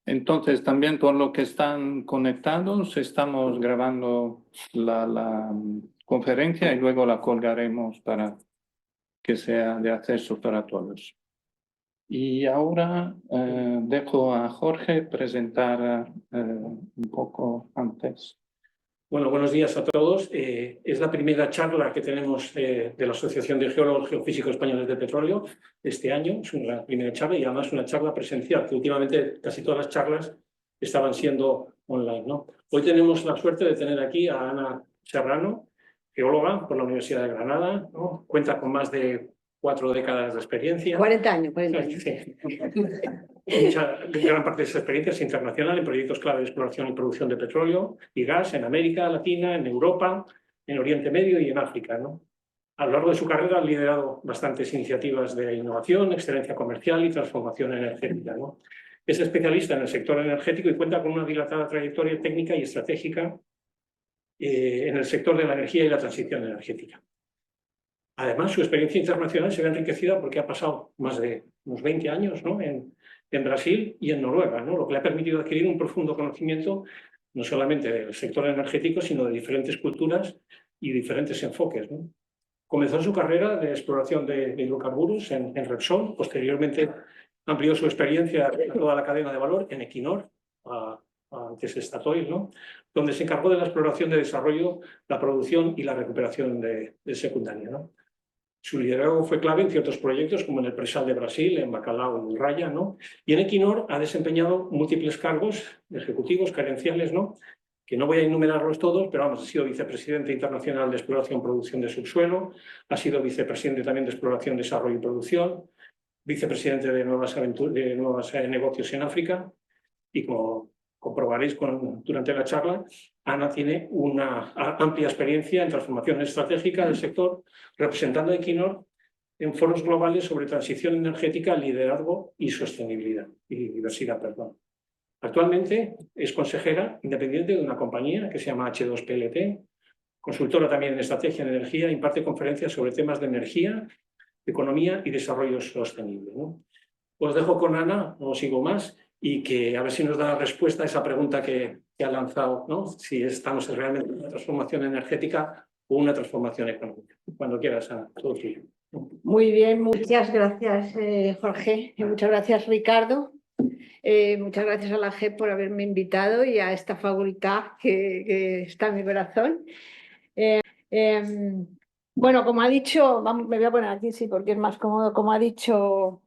Entonces, también por lo que están conectados, estamos grabando la conferencia y luego la colgaremos para que sea de acceso para todos. Y ahora dejo a Jorge presentar un poco antes. Bueno, buenos días a todos. Es la primera charla que tenemos de la Asociación de Geólogos Geofísicos Españoles de Petróleo este año. Es una primera charla y además una charla presencial, que últimamente casi todas las charlas estaban siendo online, ¿no? Hoy tenemos la suerte de tener aquí a Ana Serrano, geóloga por la Universidad de Granada, ¿no? Cuenta con más de 4 décadas de experiencia. 40 años. Sí. Gran parte de esa experiencia es internacional en proyectos clave de exploración y producción de petróleo y gas en América Latina, en Europa, en Oriente Medio y en África, ¿no? A lo largo de su carrera ha liderado bastantes iniciativas de innovación, excelencia comercial y transformación energética, ¿no? Es especialista en el sector energético y cuenta con una dilatada trayectoria técnica y estratégica en el sector de la energía y la transición energética. Además, su experiencia internacional se ve enriquecida porque ha pasado más de unos 20 años, ¿no? en Brasil y en Noruega, ¿no? Lo que le ha permitido adquirir un profundo conocimiento no solamente del sector energético, sino de diferentes culturas y diferentes enfoques, ¿no? Comenzó su carrera de exploración de hidrocarburos en Repsol, posteriormente amplió su experiencia a toda la cadena de valor en Equinor, antes Statoil, ¿no? Donde se encargó de la exploración de desarrollo, la producción y la recuperación de secundaria, ¿no? Su liderazgo fue clave en ciertos proyectos, como en el Presal de Brasil, en Bacalhau y Raya, ¿no? Y en Equinor ha desempeñado múltiples cargos ejecutivos, gerenciales, ¿no? Que no voy a enumerarlos todos, pero vamos, ha sido vicepresidente internacional de exploración y producción de subsuelo, ha sido vicepresidente también de exploración, desarrollo y producción, vicepresidente de nuevos negocios en África, y como comprobaréis durante la charla, Ana tiene una amplia experiencia en transformación estratégica del sector, representando a Equinor en foros globales sobre transición energética, liderazgo y sostenibilidad, y diversidad, perdón. Actualmente es consejera independiente de una compañía que se llama H2PLT, consultora también en estrategia en energía, imparte conferencias sobre temas de energía, economía y desarrollo sostenible, ¿no? Os dejo con Ana, no sigo más, y que a ver si nos da respuesta a esa pregunta que ha lanzado, ¿no? Si estamos realmente en una transformación energética o una transformación económica. Cuando quieras, Ana, todo tuyo. Muy bien, muchas gracias, Jorge, y muchas gracias, Ricardo. Muchas gracias a la GEP por haberme invitado y a esta facultad que está en mi corazón. Bueno, como ha dicho, me voy a poner aquí, sí, porque es más cómodo. Como ha dicho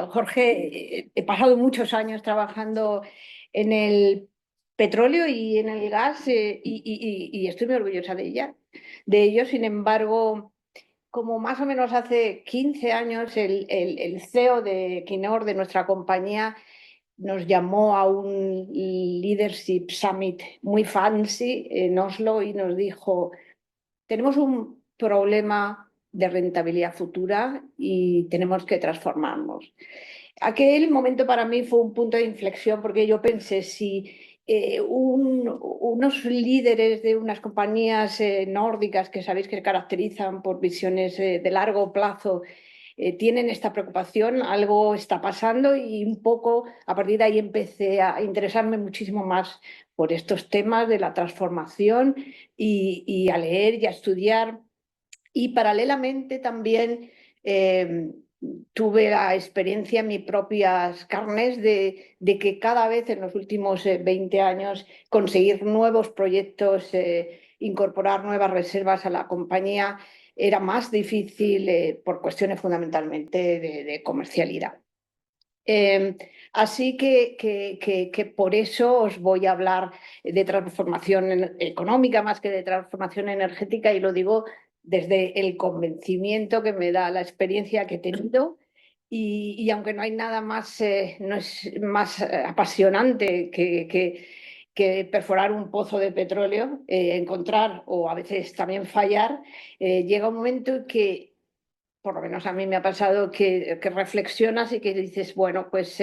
Jorge, he pasado muchos años trabajando en el petróleo y en el gas y estoy muy orgullosa de ello. Sin embargo, como más o menos hace 15 años, el CEO de Equinor, de nuestra compañía, nos llamó a un Leadership Summit muy fancy en Oslo y nos dijo: tenemos un problema de rentabilidad futura y tenemos que transformarnos. Aquel momento para mí fue un punto de inflexión, porque yo pensé, si unos líderes de unas compañías nórdicas, que sabéis que se caracterizan por visiones de largo plazo, tienen esta preocupación, algo está pasando, y un poco a partir de ahí empecé a interesarme muchísimo más por estos temas de la transformación y a leer y a estudiar. Y paralelamente también tuve la experiencia en mis propias carnes de que cada vez en los últimos 20 años conseguir nuevos proyectos, incorporar nuevas reservas a la compañía era más difícil por cuestiones fundamentalmente de comercialidad. Así que por eso os voy a hablar de transformación económica más que de transformación energética, y lo digo desde el convencimiento que me da la experiencia que he tenido. Y aunque no hay nada más, no es más apasionante que perforar un pozo de petróleo, encontrar o a veces también fallar, llega un momento en que, por lo menos a mí me ha pasado, que reflexionas y que dices, bueno, pues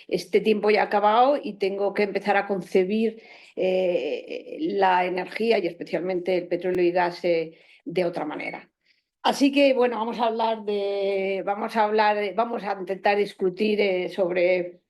este tiempo ya ha acabado y tengo que empezar a concebir la energía y especialmente el petróleo y gas de otra manera. Así que, bueno, vamos a intentar discutir sobre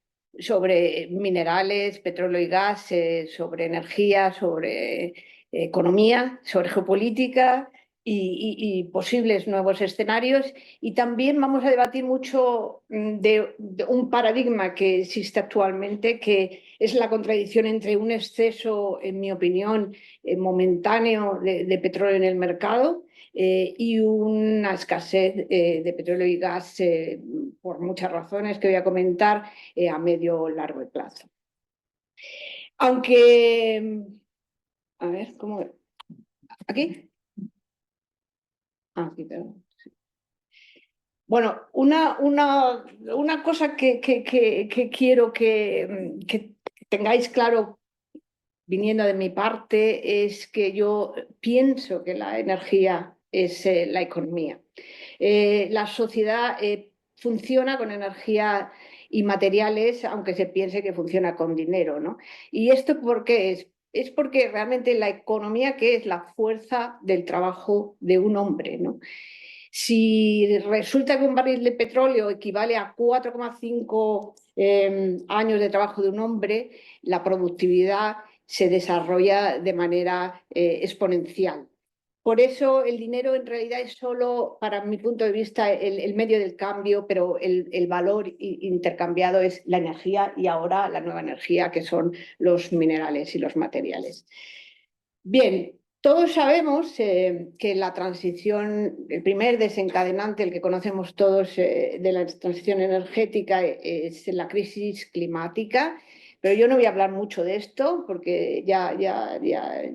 minerales, petróleo y gas, sobre energía, sobre economía, sobre geopolítica y posibles nuevos escenarios. Y también vamos a debatir mucho de un paradigma que existe actualmente, que es la contradicción entre un exceso, en mi opinión, momentáneo de petróleo en el mercado y una escasez de petróleo y gas por muchas razones que voy a comentar a medio o largo plazo. Aunque, a ver, ¿cómo? ¿Aquí? Aquí, perdón. Bueno, una cosa que quiero que tengáis claro viniendo de mi parte es que yo pienso que la energía es la economía. La sociedad funciona con energía y materiales, aunque se piense que funciona con dinero, ¿no? ¿Y esto por qué es? Es porque realmente la economía, que es la fuerza del trabajo de un hombre, ¿no? Si resulta que un barril de petróleo equivale a 4,5 años de trabajo de un hombre, la productividad se desarrolla de manera exponencial. Por eso el dinero en realidad es solo, para mi punto de vista, el medio del cambio, pero el valor intercambiado es la energía y ahora la nueva energía, que son los minerales y los materiales. Bien, todos sabemos que la transición, el primer desencadenante, el que conocemos todos de la transición energética, es la crisis climática. Pero yo no voy a hablar mucho de esto porque ya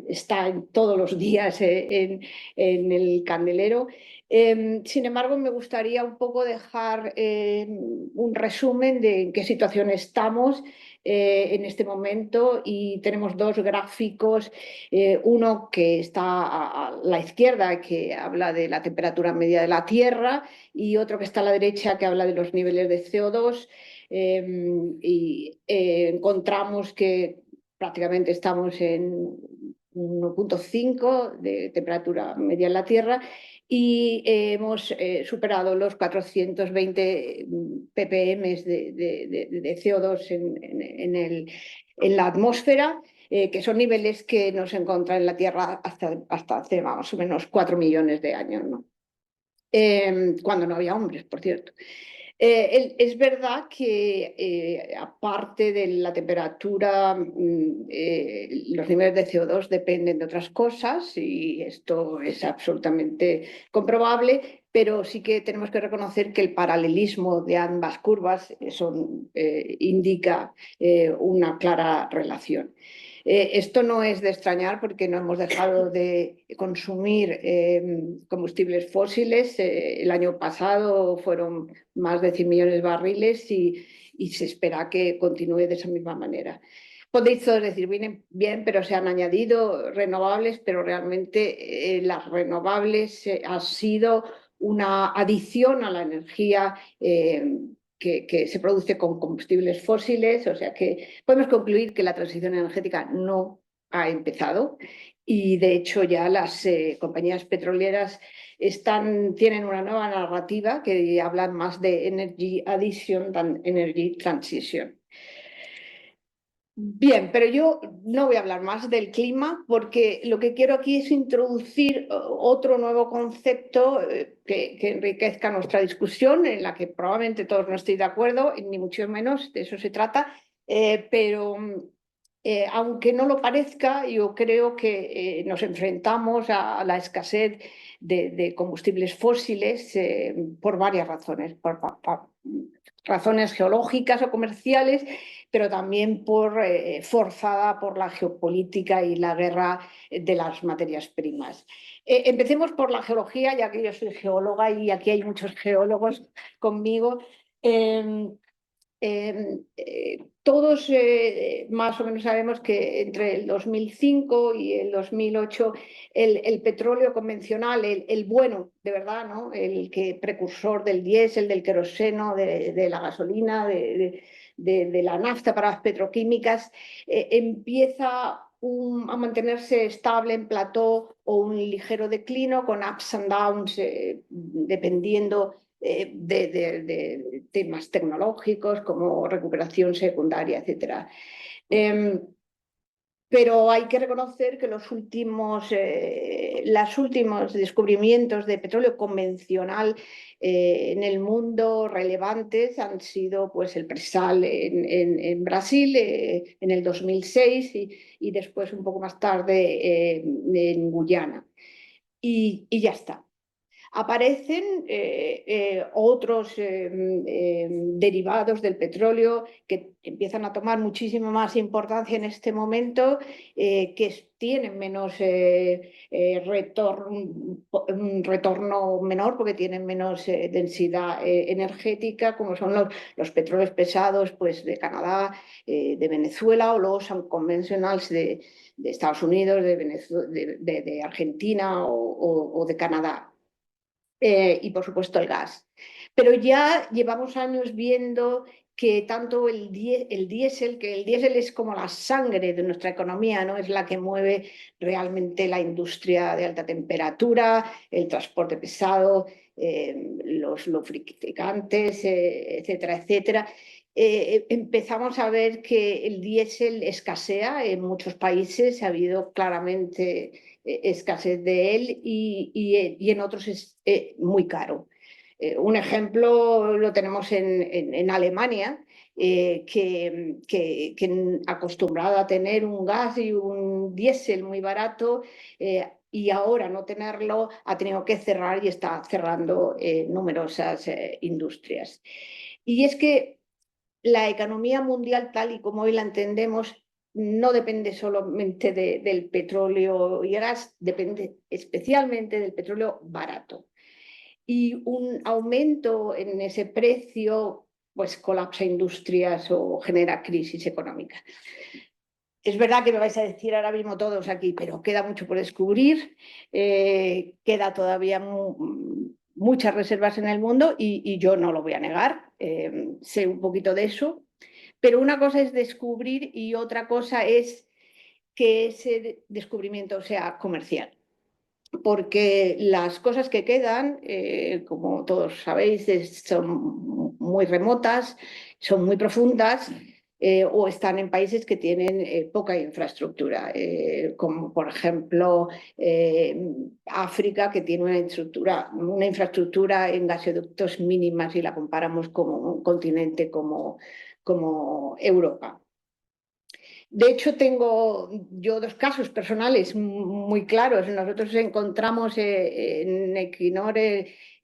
está todos los días en el candelero. Sin embargo, me gustaría un poco dejar un resumen de en qué situación estamos en este momento, y tenemos dos gráficos, uno que está a la izquierda, que habla de la temperatura media de la Tierra, y otro que está a la derecha, que habla de los niveles de CO2. Encontramos que prácticamente estamos en 1,5 de temperatura media en la Tierra y hemos superado los 420 ppm de CO2 en la atmósfera, que son niveles que no se encuentran en la Tierra hasta hace más o menos 4 millones de años, ¿no? Cuando no había hombres, por cierto. Es verdad que aparte de la temperatura, los niveles de CO2 dependen de otras cosas y esto es absolutamente comprobable, pero sí que tenemos que reconocer que el paralelismo de ambas curvas indica una clara relación. Esto no es de extrañar porque no hemos dejado de consumir combustibles fósiles. El año pasado fueron más de 100 millones de barriles y se espera que continúe de esa misma manera. Podéis decir, vienen bien, pero se han añadido renovables, pero realmente las renovables han sido una adición a la energía que se produce con combustibles fósiles, o sea que podemos concluir que la transición energética no ha empezado y de hecho ya las compañías petroleras tienen una nueva narrativa que hablan más de energy addition than energy transition. Bien, pero yo no voy a hablar más del clima porque lo que quiero aquí es introducir otro nuevo concepto que enriquezca nuestra discusión, en la que probablemente todos no estéis de acuerdo, ni mucho menos, de eso se trata, pero aunque no lo parezca, yo creo que nos enfrentamos a la escasez de combustibles fósiles por varias razones, por razones geológicas o comerciales, pero también forzada por la geopolítica y la guerra de las materias primas. Empecemos por la geología, ya que yo soy geóloga y aquí hay muchos geólogos conmigo. Todos más o menos sabemos que entre el 2005 y el 2008 el petróleo convencional, el bueno, de verdad, ¿no? El precursor del diésel, del queroseno, de la gasolina, de la nafta para las petroquímicas, empieza a mantenerse estable en plató o un ligero declino con ups and downs dependiendo de temas tecnológicos como recuperación secundaria, etc. Pero hay que reconocer que los últimos descubrimientos de petróleo convencional en el mundo relevantes han sido pues, el presal en Brasil en el 2006 y después un poco más tarde en Guyana. Y ya está. Aparecen otros derivados del petróleo que empiezan a tomar muchísima más importancia en este momento, que tienen menos un retorno menor porque tienen menos densidad energética, como son los petróleos pesados pues, de Canadá, de Venezuela, o los unconventionals de Estados Unidos, de Argentina o de Canadá. Y por supuesto el gas. Pero ya llevamos años viendo que tanto el diésel, que el diésel es como la sangre de nuestra economía, ¿no? Es la que mueve realmente la industria de alta temperatura, el transporte pesado, los lubricantes, etcétera, etcétera. Empezamos a ver que el diésel escasea en muchos países, ha habido claramente escasez de él y en otros es muy caro. Un ejemplo lo tenemos en Alemania, que acostumbrado a tener un gas y un diésel muy barato, y ahora no tenerlo ha tenido que cerrar y está cerrando numerosas industrias. Y es que la economía mundial tal y como hoy la entendemos no depende solamente del petróleo y gas, depende especialmente del petróleo barato. Y un aumento en ese precio pues colapsa industrias o genera crisis económica. Es verdad que me vais a decir ahora mismo todos aquí, pero queda mucho por descubrir, queda todavía muchas reservas en el mundo y yo no lo voy a negar, sé un poquito de eso, pero una cosa es descubrir y otra cosa es que ese descubrimiento sea comercial. Porque las cosas que quedan, como todos sabéis, son muy remotas, son muy profundas, o están en países que tienen poca infraestructura, como por ejemplo África, que tiene una infraestructura en gasoductos mínima si la comparamos con un continente como Europa. De hecho, tengo yo dos casos personales muy claros. Nosotros encontramos en Equinor,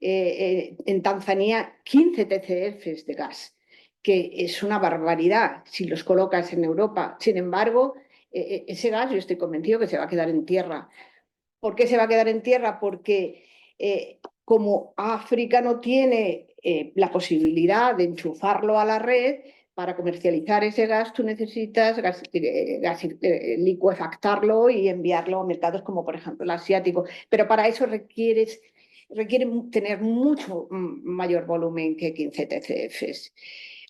en Tanzania, 15 TCFs de gas, que es una barbaridad si los colocas en Europa. Sin embargo, ese gas yo estoy convencido que se va a quedar en tierra. ¿Por qué se va a quedar en tierra? Porque como África no tiene la posibilidad de enchufarlo a la red, para comercializar ese gas tú necesitas licuefactarlo y enviarlo a mercados como por ejemplo el asiático. Pero para eso requiere tener mucho mayor volumen que 15 TCFs.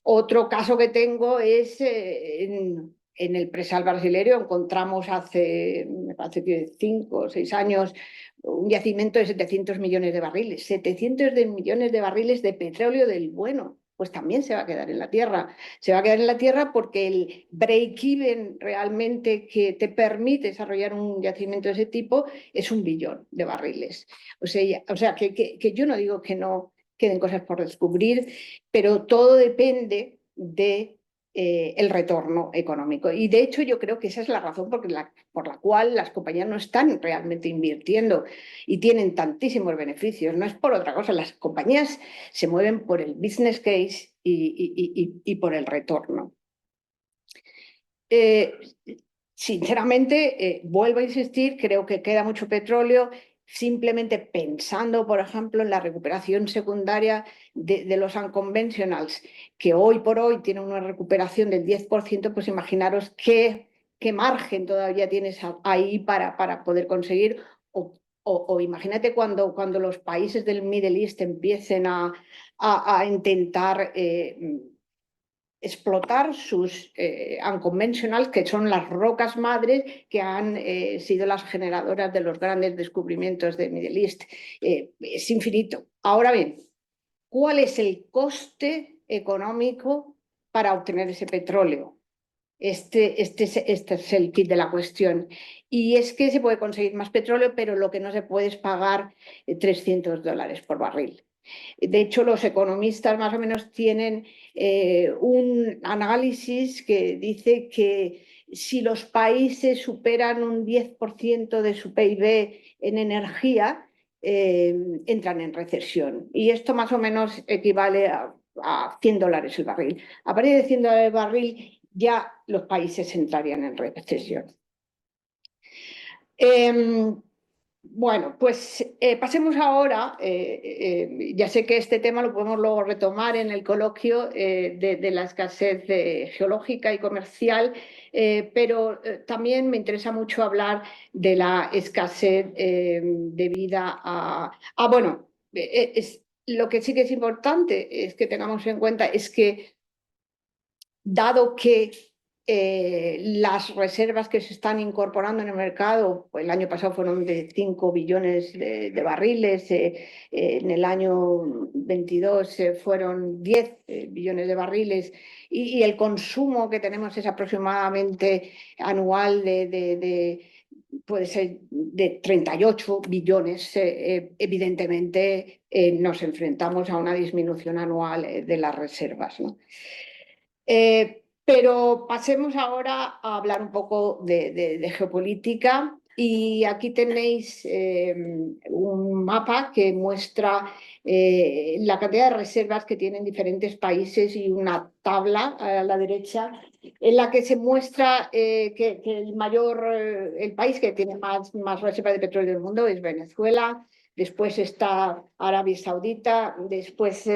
Otro caso que tengo es en el presal brasileño. Encontramos me parece que 5 o 6 años, un yacimiento de 700 millones de barriles. 700 millones de barriles de petróleo del bueno. Pues también se va a quedar en la tierra. Se va a quedar en la tierra porque el break-even realmente que te permite desarrollar un yacimiento de ese tipo es 1 billón de barriles. O sea que yo no digo que no queden cosas por descubrir, pero todo depende de el retorno económico. Y de hecho yo creo que esa es la razón por la cual las compañías no están realmente invirtiendo y tienen tantísimos beneficios. No es por otra cosa, las compañías se mueven por el business case y por el retorno. Sinceramente, vuelvo a insistir, creo que queda mucho petróleo. Simplemente pensando, por ejemplo, en la recuperación secundaria de los unconventionals, que hoy por hoy tienen una recuperación del 10%, pues imaginaros qué margen todavía tienes ahí para poder conseguir. O imagínate cuando los países del Middle East empiecen a intentar explotar sus unconventional, que son las rocas madres que han sido las generadoras de los grandes descubrimientos de Middle East. Es infinito. Ahora bien, ¿cuál es el coste económico para obtener ese petróleo? Este es el kit de la cuestión. Y es que se puede conseguir más petróleo, pero lo que no se puede es pagar $300 por barril. De hecho, los economistas más o menos tienen un análisis que dice que si los países superan un 10% de su PIB en energía, entran en recesión. Y esto más o menos equivale a $100 el barril. A partir de $100 el barril ya los países entrarían en recesión. Bueno, pues pasemos ahora, ya sé que este tema lo podemos luego retomar en el coloquio de la escasez geológica y comercial, pero también me interesa mucho hablar de la escasez debida a... bueno, lo que sí que es importante es que tengamos en cuenta es que dado que las reservas que se están incorporando en el mercado, pues el año pasado fueron de 5 billones de barriles, en el año 22 fueron 10 billones de barriles y el consumo que tenemos es aproximadamente anual puede ser de 38 billones, evidentemente nos enfrentamos a una disminución anual de las reservas, ¿no? Pero pasemos ahora a hablar un poco de geopolítica y aquí tenéis un mapa que muestra la cantidad de reservas que tienen diferentes países y una tabla a la derecha en la que se muestra que el país que tiene más reservas de petróleo del mundo es Venezuela. Después está Arabia Saudita, después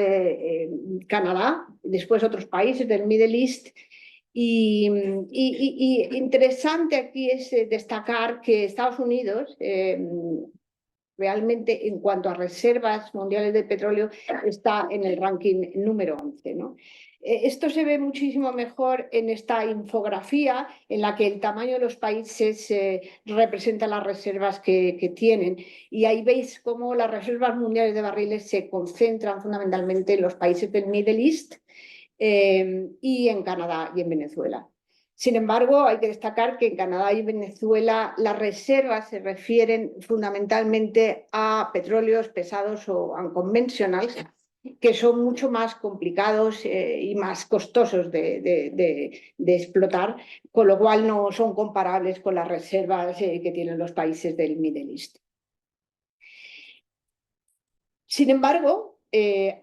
Canadá, después otros países del Middle East. Y interesante aquí es destacar que Estados Unidos realmente en cuanto a reservas mundiales de petróleo está en el ranking número 11, ¿no? Esto se ve muchísimo mejor en esta infografía en la que el tamaño de los países representa las reservas que tienen. Y ahí veis cómo las reservas mundiales de barriles se concentran fundamentalmente en los países del Middle East y en Canadá y en Venezuela. Sin embargo, hay que destacar que en Canadá y Venezuela las reservas se refieren fundamentalmente a petróleos pesados o unconventionals, que son mucho más complicados y más costosos de explotar, con lo cual no son comparables con las reservas que tienen los países del Middle East. Sin embargo,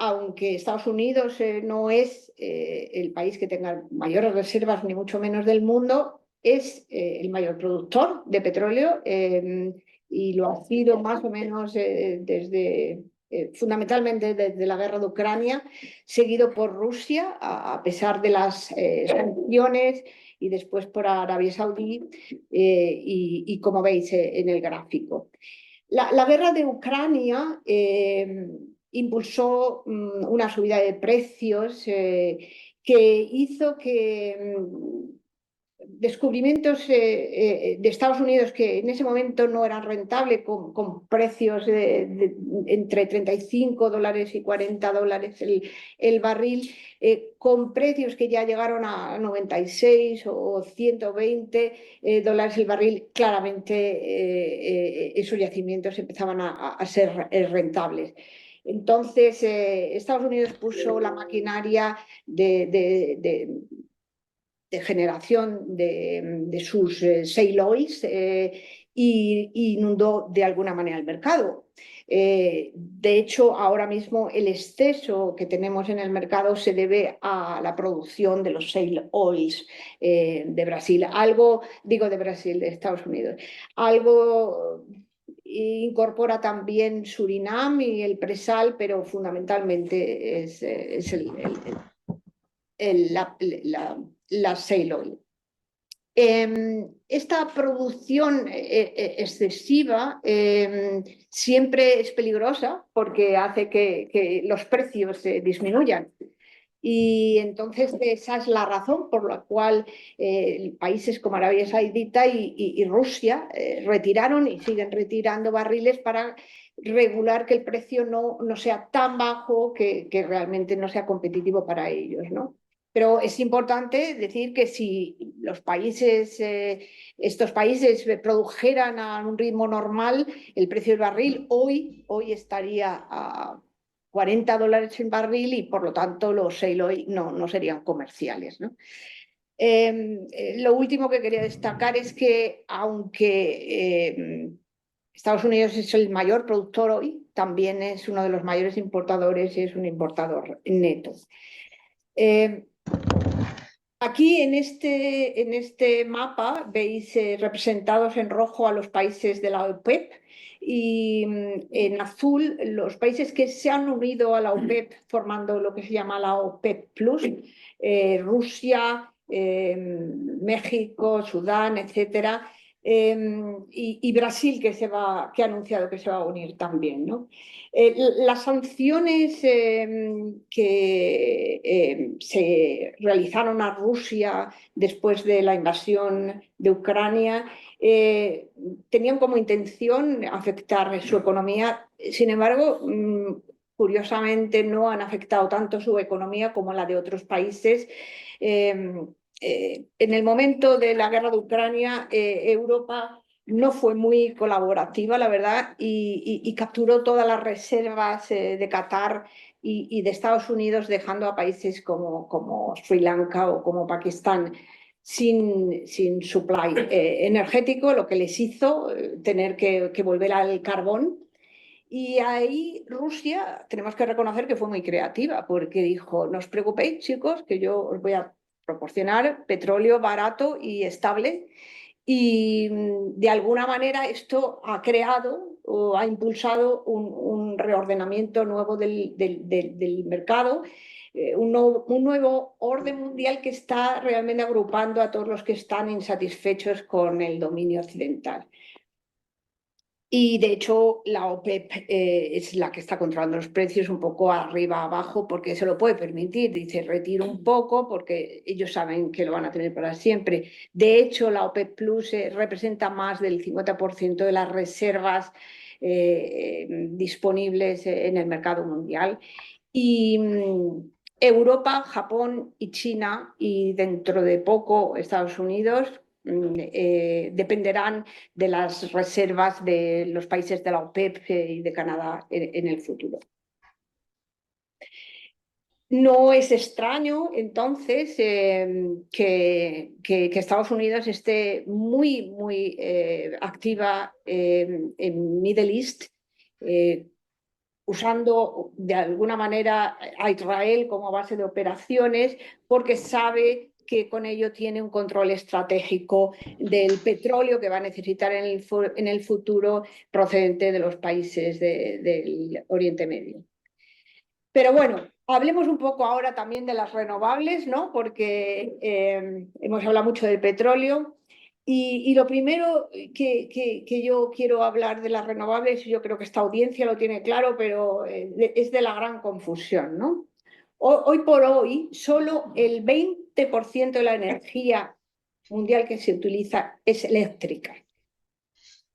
aunque Estados Unidos no es el país que tenga mayores reservas, ni mucho menos del mundo, es el mayor productor de petróleo y lo ha sido más o menos fundamentalmente desde la guerra de Ucrania, seguido por Rusia, a pesar de las sanciones, y después por Arabia Saudí, y como veis en el gráfico. La guerra de Ucrania impulsó una subida de precios que hizo que descubrimientos de Estados Unidos que en ese momento no eran rentables, con precios entre $35 y $40 el barril, con precios que ya llegaron a 96 o $120 el barril. Claramente esos yacimientos empezaban a ser rentables. Entonces, Estados Unidos puso la maquinaria de generación de sus shale oils y inundó de alguna manera el mercado. De hecho, ahora mismo el exceso que tenemos en el mercado se debe a la producción de los shale oils de Brasil. De Estados Unidos. Algo incorpora también Surinam y el presal, pero fundamentalmente es la shale oil. Esta producción excesiva siempre es peligrosa porque hace que los precios disminuyan. Y entonces esa es la razón por la cual países como Arabia Saudita y Rusia retiraron y siguen retirando barriles para regular que el precio no sea tan bajo que realmente no sea competitivo para ellos, ¿no? Pero es importante decir que si los países, estos países produjeran a un ritmo normal, el precio del barril hoy estaría a $40 el barril y por lo tanto los shale oil no serían comerciales, ¿no? Lo último que quería destacar es que aunque Estados Unidos es el mayor productor hoy, también es uno de los mayores importadores y es un importador neto. Aquí en este mapa veis representados en rojo a los países de la OPEP y en azul los países que se han unido a la OPEP formando lo que se llama la OPEP Plus, Rusia, México, Sudán, etcétera, y Brasil que ha anunciado que se va a unir también, ¿no? Las sanciones que se realizaron a Rusia después de la invasión de Ucrania tenían como intención afectar su economía. Sin embargo, curiosamente no han afectado tanto su economía como la de otros países. En el momento de la guerra de Ucrania, Europa no fue muy colaborativa, la verdad, y capturó todas las reservas de Qatar y de Estados Unidos, dejando a países como Sri Lanka o como Pakistán sin supply energético, lo que les hizo tener que volver al carbón. Y ahí Rusia, tenemos que reconocer que fue muy creativa, porque dijo, no os preocupéis, chicos, que yo os voy a proporcionar petróleo barato y estable. Y de alguna manera esto ha creado o ha impulsado un reordenamiento nuevo del mercado, un nuevo orden mundial que está realmente agrupando a todos los que están insatisfechos con el dominio occidental. Y de hecho la OPEP es la que está controlando los precios un poco arriba abajo porque se lo puede permitir. Dice, retiro un poco porque ellos saben que lo van a tener para siempre. De hecho, la OPEP Plus representa más del 50% de las reservas disponibles en el mercado mundial. Y Europa, Japón y China, y dentro de poco Estados Unidos, dependerán de las reservas de los países de la OPEP y de Canadá en el futuro. No es extraño, entonces, que Estados Unidos esté muy activa en Middle East, usando de alguna manera a Israel como base de operaciones, porque sabe que con ello tiene un control estratégico del petróleo que va a necesitar en el futuro procedente de los países del Oriente Medio. Pero bueno, hablemos un poco ahora también de las renovables, ¿no? Porque hemos hablado mucho del petróleo. Y lo primero que yo quiero hablar de las renovables, y yo creo que esta audiencia lo tiene claro, pero es de la gran confusión, ¿no? Hoy por hoy, solo el 20% de la energía mundial que se utiliza es eléctrica.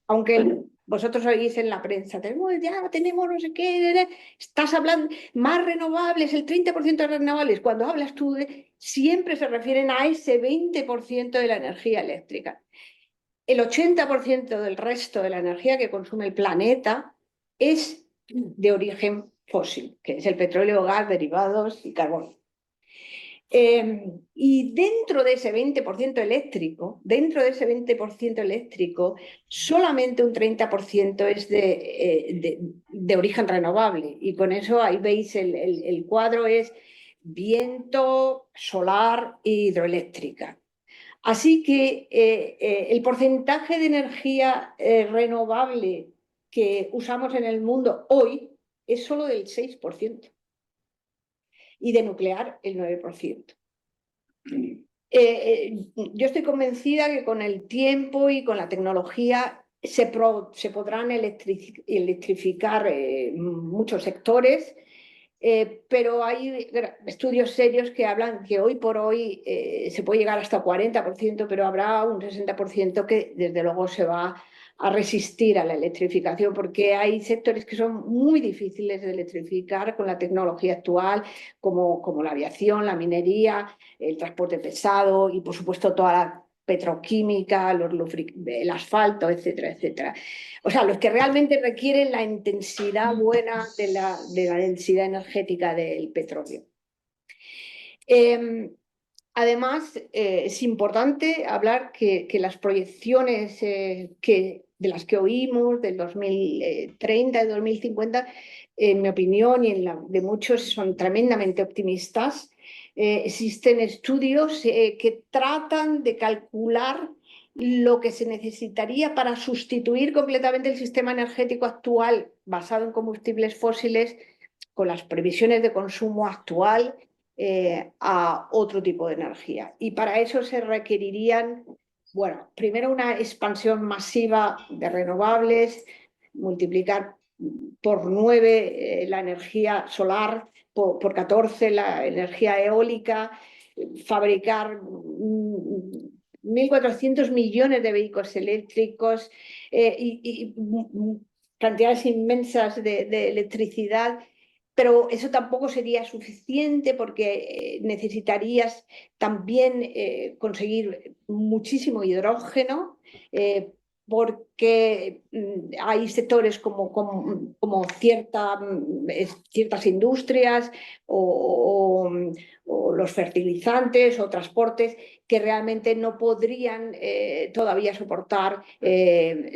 Aunque vosotros oís en la prensa, ya tenemos no sé qué, estás hablando más renovables, el 30% de renovables. Cuando hablas tú, siempre se refieren a ese 20% de la energía eléctrica. El 80% del resto de la energía que consume el planeta es de origen fósil, que es el petróleo, gas, derivados y carbón. Y dentro de ese 20% eléctrico, solamente un 30% es de origen renovable. Y con eso ahí veis el cuadro es viento, solar e hidroeléctrica. Así que el porcentaje de energía renovable que usamos en el mundo hoy es solo del 6%. Y de nuclear el 9%. Yo estoy convencida que con el tiempo y con la tecnología se podrán electrificar muchos sectores. Pero hay estudios serios que hablan que hoy por hoy se puede llegar hasta 40%, pero habrá un 60% que desde luego se va a resistir a la electrificación, porque hay sectores que son muy difíciles de electrificar con la tecnología actual, como la aviación, la minería, el transporte pesado y por supuesto toda la petroquímica, el asfalto, etcétera, etcétera. O sea, los que realmente requieren la intensidad buena de la densidad energética del petróleo. Además, es importante hablar que las proyecciones de las que oímos del 2030 y 2050, en mi opinión y en la de muchos, son tremendamente optimistas. Existen estudios que tratan de calcular lo que se necesitaría para sustituir completamente el sistema energético actual basado en combustibles fósiles con las previsiones de consumo actual a otro tipo de energía. Y para eso se requerirían, bueno, primero una expansión masiva de renovables, multiplicar por 9 la energía solar, por 14 la energía eólica, fabricar 1.400 millones de vehículos eléctricos y cantidades inmensas de electricidad. Pero eso tampoco sería suficiente porque necesitarías también conseguir muchísimo hidrógeno, porque hay sectores como ciertas industrias o los fertilizantes o transportes que realmente no podrían todavía soportar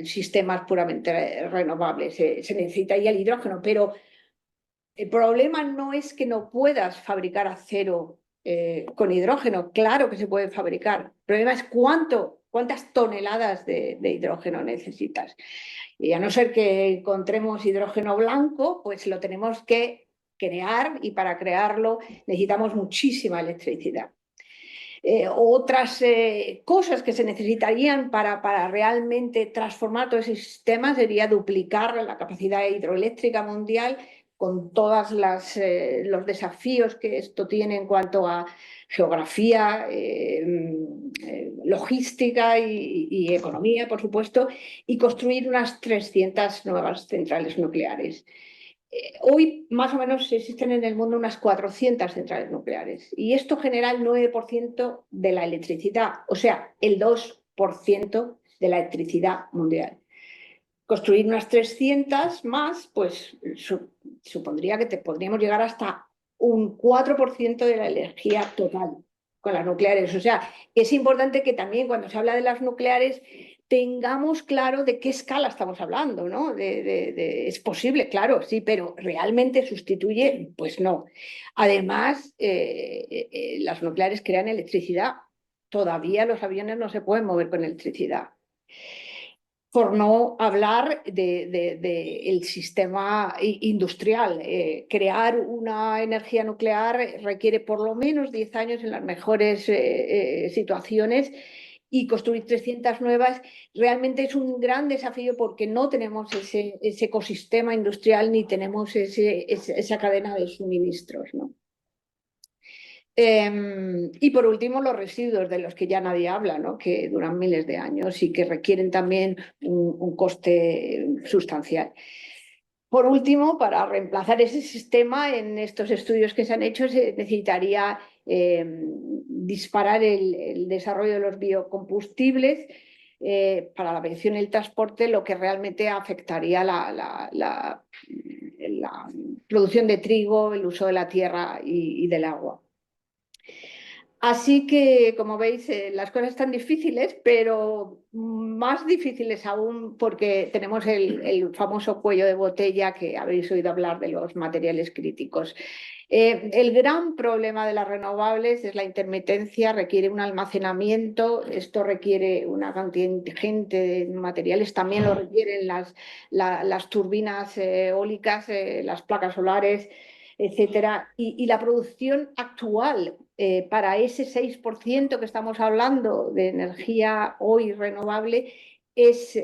sistemas puramente renovables. Se necesitaría el hidrógeno, pero el problema no es que no puedas fabricar acero con hidrógeno. Claro que se puede fabricar. El problema es cuántas toneladas de hidrógeno necesitas. Y a no ser que encontremos hidrógeno blanco, pues lo tenemos que crear y para crearlo necesitamos muchísima electricidad. Otras cosas que se necesitarían para realmente transformar todo ese sistema sería duplicar la capacidad hidroeléctrica mundial con todos los desafíos que esto tiene en cuanto a geografía, logística y economía, por supuesto, y construir unas 300 nuevas centrales nucleares. Hoy más o menos existen en el mundo unas 400 centrales nucleares y esto genera el 9% de la electricidad, o sea, el 2% de la electricidad mundial. Construir unas 300 más, pues supondría que podríamos llegar hasta un 4% de la energía total con las nucleares. O sea, es importante que también cuando se habla de las nucleares tengamos claro de qué escala estamos hablando, ¿no? Es posible, claro, sí, pero ¿realmente sustituye? Pues no. Además, las nucleares crean electricidad. Todavía los aviones no se pueden mover con electricidad. Por no hablar del sistema industrial. Crear una energía nuclear requiere por lo menos 10 años en las mejores situaciones y construir 300 nuevas realmente es un gran desafío porque no tenemos ese ecosistema industrial ni tenemos esa cadena de suministros, ¿no? Y por último, los residuos de los que ya nadie habla, ¿no? Que duran miles de años y que requieren también un coste sustancial. Por último, para reemplazar ese sistema, en estos estudios que se han hecho, se necesitaría disparar el desarrollo de los biocombustibles para la aviación y el transporte, lo que realmente afectaría la producción de trigo, el uso de la tierra y del agua. Así que, como veis, las cosas están difíciles, pero más difíciles aún porque tenemos el famoso cuello de botella que habéis oído hablar de los materiales críticos. El gran problema de las renovables es la intermitencia, requiere un almacenamiento, esto requiere una cantidad ingente de materiales, también lo requieren las turbinas eólicas, las placas solares, etcétera. Y la producción actual para ese 6% que estamos hablando de energía hoy renovable es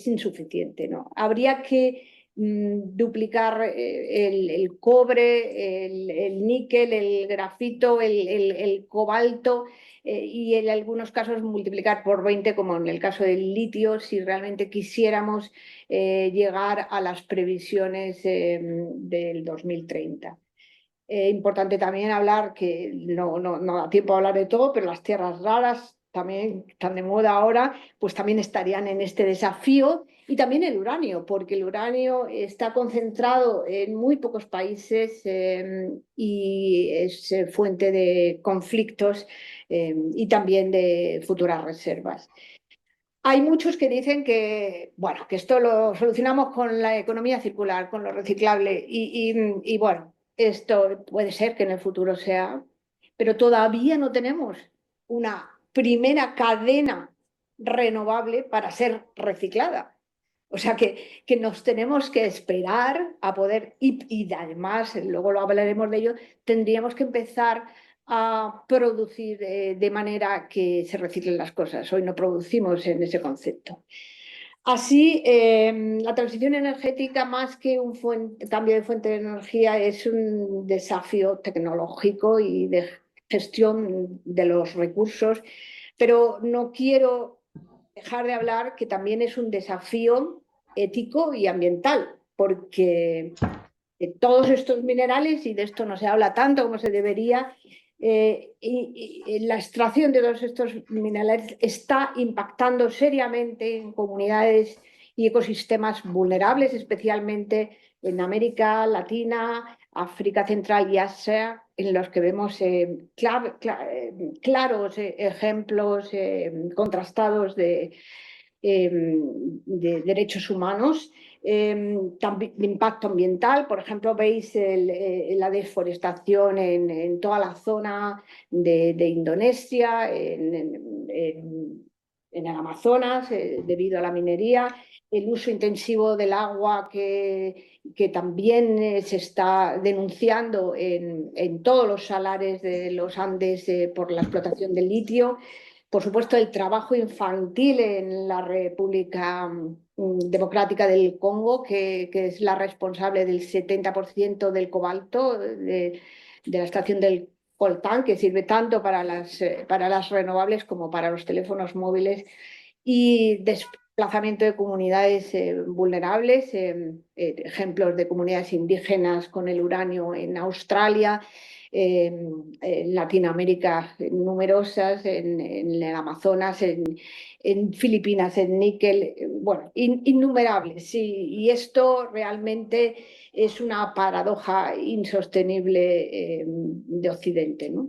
insuficiente, ¿no? Habría que duplicar el cobre, el níquel, el grafito, el cobalto y en algunos casos multiplicar por 20, como en el caso del litio, si realmente quisiéramos llegar a las previsiones del 2030. Importante también hablar, que no da tiempo a hablar de todo, pero las tierras raras también están de moda ahora, pues también estarían en este desafío, y también el uranio, porque el uranio está concentrado en muy pocos países y es fuente de conflictos y también de futuras reservas. Hay muchos que dicen que, bueno, que esto lo solucionamos con la economía circular, con lo reciclable, y bueno, esto puede ser que en el futuro sea, pero todavía no tenemos una primera cadena renovable para ser reciclada. O sea que nos tenemos que esperar a poder, y además, luego lo hablaremos de ello, tendríamos que empezar a producir de manera que se reciclen las cosas. Hoy no producimos en ese concepto. Así, la transición energética, más que un cambio de fuente de energía, es un desafío tecnológico y de gestión de los recursos, pero no quiero dejar de hablar que también es un desafío ético y ambiental, porque todos estos minerales, y de esto no se habla tanto como se debería, y la extracción de todos estos minerales está impactando seriamente en comunidades y ecosistemas vulnerables, especialmente en América Latina, África Central y Asia, en los que vemos claros ejemplos contrastados de derechos humanos. También de impacto ambiental, por ejemplo, veis la deforestación en toda la zona de Indonesia, en el Amazonas, debido a la minería, el uso intensivo del agua que también se está denunciando en todos los salares de los Andes por la explotación del litio. Por supuesto, el trabajo infantil en la República Democrática del Congo, que es la responsable del 70% del cobalto de la extracción del coltán, que sirve tanto para las renovables como para los teléfonos móviles, y desplazamiento de comunidades vulnerables, ejemplos de comunidades indígenas con el uranio en Australia, en Latinoamérica numerosas, en el Amazonas, en Filipinas, en níquel, bueno, innumerables. Y esto realmente es una paradoja insostenible de Occidente, ¿no?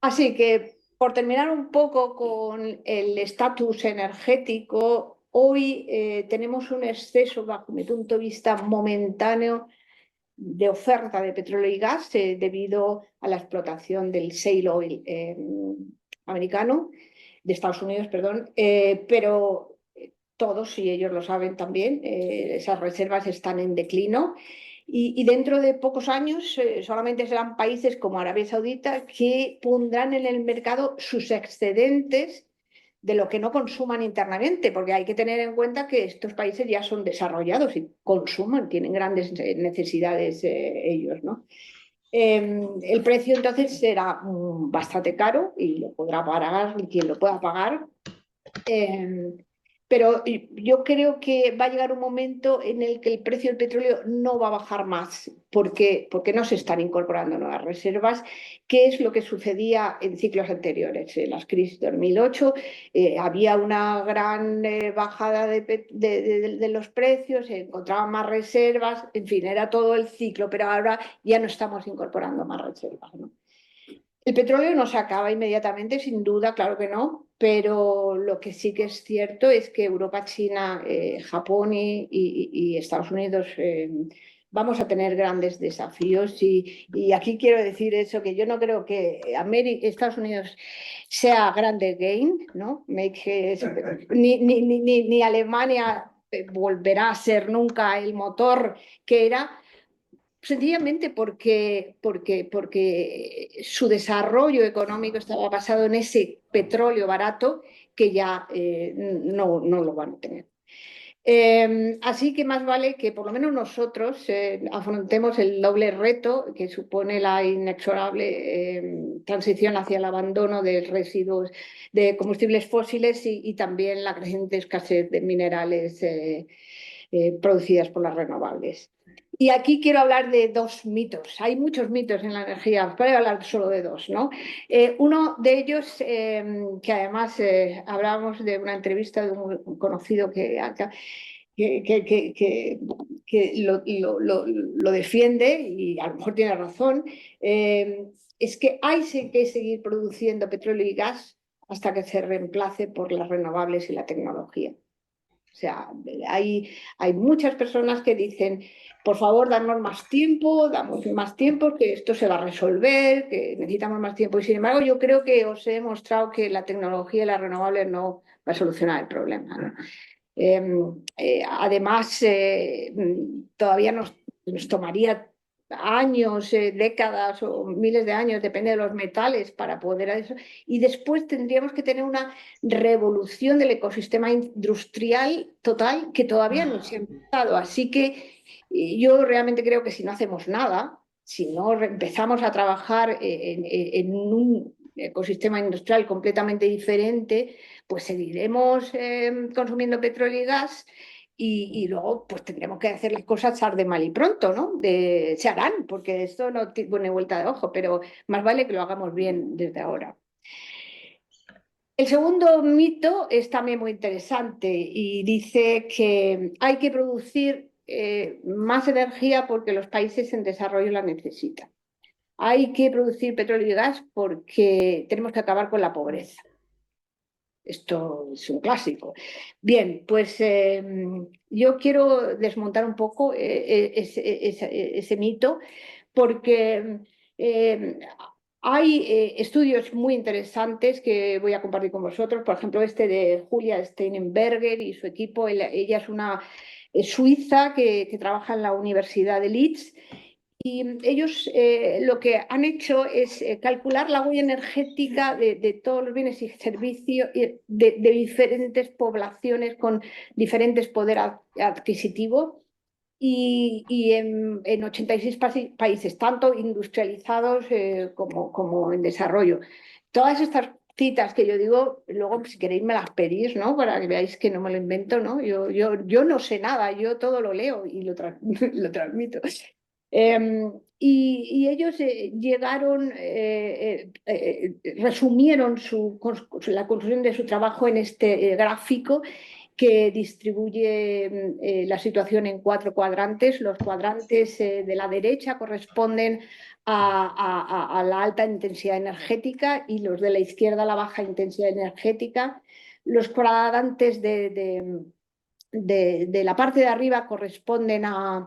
Así que, por terminar un poco con el estatus energético, hoy tenemos un exceso, bajo mi punto de vista, momentáneo de oferta de petróleo y gas debido a la explotación del shale oil americano, de Estados Unidos, perdón, pero todos, y ellos lo saben también, esas reservas están en declino. Y dentro de pocos años solamente serán países como Arabia Saudita que pondrán en el mercado sus excedentes de lo que no consuman internamente, porque hay que tener en cuenta que estos países ya son desarrollados y consuman, tienen grandes necesidades ellos, ¿no? El precio entonces será bastante caro y lo podrá pagar quien lo pueda pagar. Pero yo creo que va a llegar un momento en el que el precio del petróleo no va a bajar más, porque no se están incorporando nuevas reservas, que es lo que sucedía en ciclos anteriores. En las crisis de 2008 había una gran bajada de los precios, se encontraban más reservas, en fin, era todo el ciclo, pero ahora ya no estamos incorporando más reservas, ¿no? El petróleo no se acaba inmediatamente, sin duda, claro que no, pero lo que sí que es cierto es que Europa, China, Japón y Estados Unidos vamos a tener grandes desafíos y aquí quiero decir eso, que yo no creo que Estados Unidos sea grande gain, ¿no? Ni Alemania volverá a ser nunca el motor que era, sencillamente porque su desarrollo económico estaba basado en ese petróleo barato que ya no lo van a tener. Así que más vale que por lo menos nosotros afrontemos el doble reto que supone la inexorable transición hacia el abandono de residuos de combustibles fósiles y también la creciente escasez de minerales producidas por las renovables. Y aquí quiero hablar de dos mitos. Hay muchos mitos en la energía, voy a hablar solo de dos, ¿no? Uno de ellos, que además hablábamos de una entrevista de un conocido que lo defiende y a lo mejor tiene razón, es que hay que seguir produciendo petróleo y gas hasta que se reemplace por las renovables y la tecnología. O sea, hay muchas personas que dicen, por favor, danos más tiempo, que esto se va a resolver, que necesitamos más tiempo. Y sin embargo, yo creo que os he demostrado que la tecnología y las renovables no va a solucionar el problema, ¿no? Además, todavía nos tomaría años, décadas o miles de años, depende de los metales, para poder eso. Y después tendríamos que tener una revolución del ecosistema industrial total que todavía no se ha empezado. Así que yo realmente creo que si no hacemos nada, si no empezamos a trabajar en un ecosistema industrial completamente diferente, pues seguiremos consumiendo petróleo y gas y luego pues tendremos que hacer las cosas tarde, mal y pronto, ¿no? Se harán, porque esto no tiene vuelta de ojo, pero más vale que lo hagamos bien desde ahora. El segundo mito es también muy interesante y dice que hay que producir más energía porque los países en desarrollo la necesitan. Hay que producir petróleo y gas porque tenemos que acabar con la pobreza. Esto es un clásico. Bien, pues yo quiero desmontar un poco ese mito porque hay estudios muy interesantes que voy a compartir con vosotros. Por ejemplo, este de Julia Steinberger y su equipo. Ella es una suiza que trabaja en la Universidad de Leeds. Y ellos lo que han hecho es calcular la huella energética de todos los bienes y servicios de diferentes poblaciones con diferentes poder adquisitivo y en 86 países, tanto industrializados como en desarrollo. Todas estas citas que yo digo, luego si queréis me las pedís, ¿no? Para que veáis que no me lo invento, ¿no? Yo no sé nada, yo todo lo leo y lo transmito. Y ellos llegaron, resumieron la conclusión de su trabajo en este gráfico que distribuye la situación en 4 cuadrantes. Los cuadrantes de la derecha corresponden a la alta intensidad energética y los de la izquierda a la baja intensidad energética. Los cuadrantes de la parte de arriba corresponden al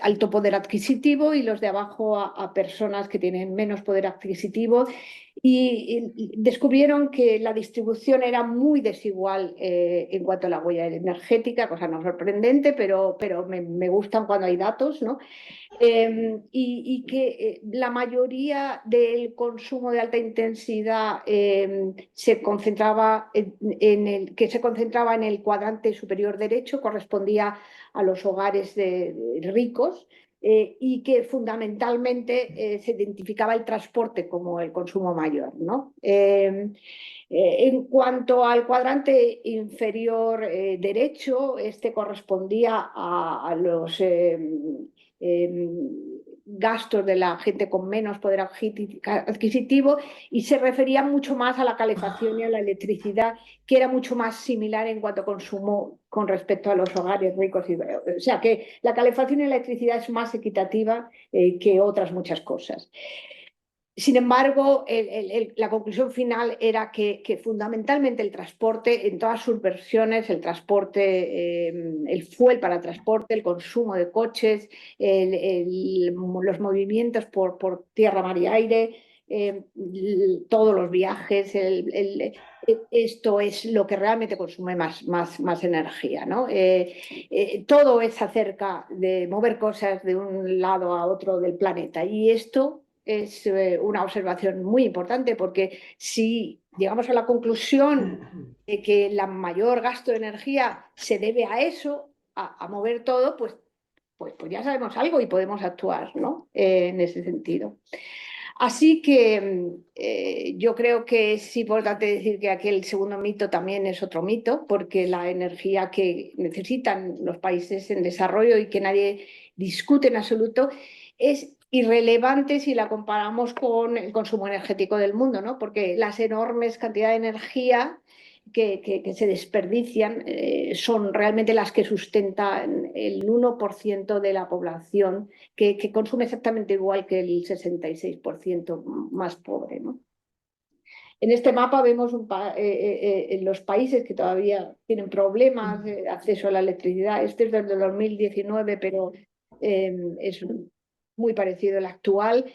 alto poder adquisitivo y los de abajo a personas que tienen menos poder adquisitivo y descubrieron que la distribución era muy desigual en cuanto a la huella energética, cosa no sorprendente, pero me gustan cuando hay datos, ¿no? Y que la mayoría del consumo de alta intensidad se concentraba en el cuadrante superior derecho, correspondía a los hogares ricos y que fundamentalmente se identificaba el transporte como el consumo mayor, ¿no? En cuanto al cuadrante inferior derecho, este correspondía a los gastos de la gente con menos poder adquisitivo y se refería mucho más a la calefacción y a la electricidad, que era mucho más similar en cuanto a consumo con respecto a los hogares ricos. O sea que la calefacción y la electricidad es más equitativa que otras muchas cosas. Sin embargo, la conclusión final era que fundamentalmente el transporte, en todas sus versiones, el transporte, el fuel para transporte, el consumo de coches, los movimientos por tierra, mar y aire, todos los viajes, esto es lo que realmente consume más energía, ¿no? Todo es acerca de mover cosas de un lado a otro del planeta y esto es una observación muy importante, porque si llegamos a la conclusión de que el mayor gasto de energía se debe a eso, a mover todo, pues ya sabemos algo y podemos actuar, ¿no? En ese sentido. Así que yo creo que es importante decir que aquel segundo mito también es otro mito, porque la energía que necesitan los países en desarrollo y que nadie discute en absoluto es irrelevante si la comparamos con el consumo energético del mundo, ¿no? Porque las enormes cantidades de energía que se desperdician son realmente las que sustentan el 1% de la población que consume exactamente igual que el 66% más pobre, ¿no? En este mapa vemos en los países que todavía tienen problemas de acceso a la electricidad. Este es desde 2019, pero es muy parecido al actual.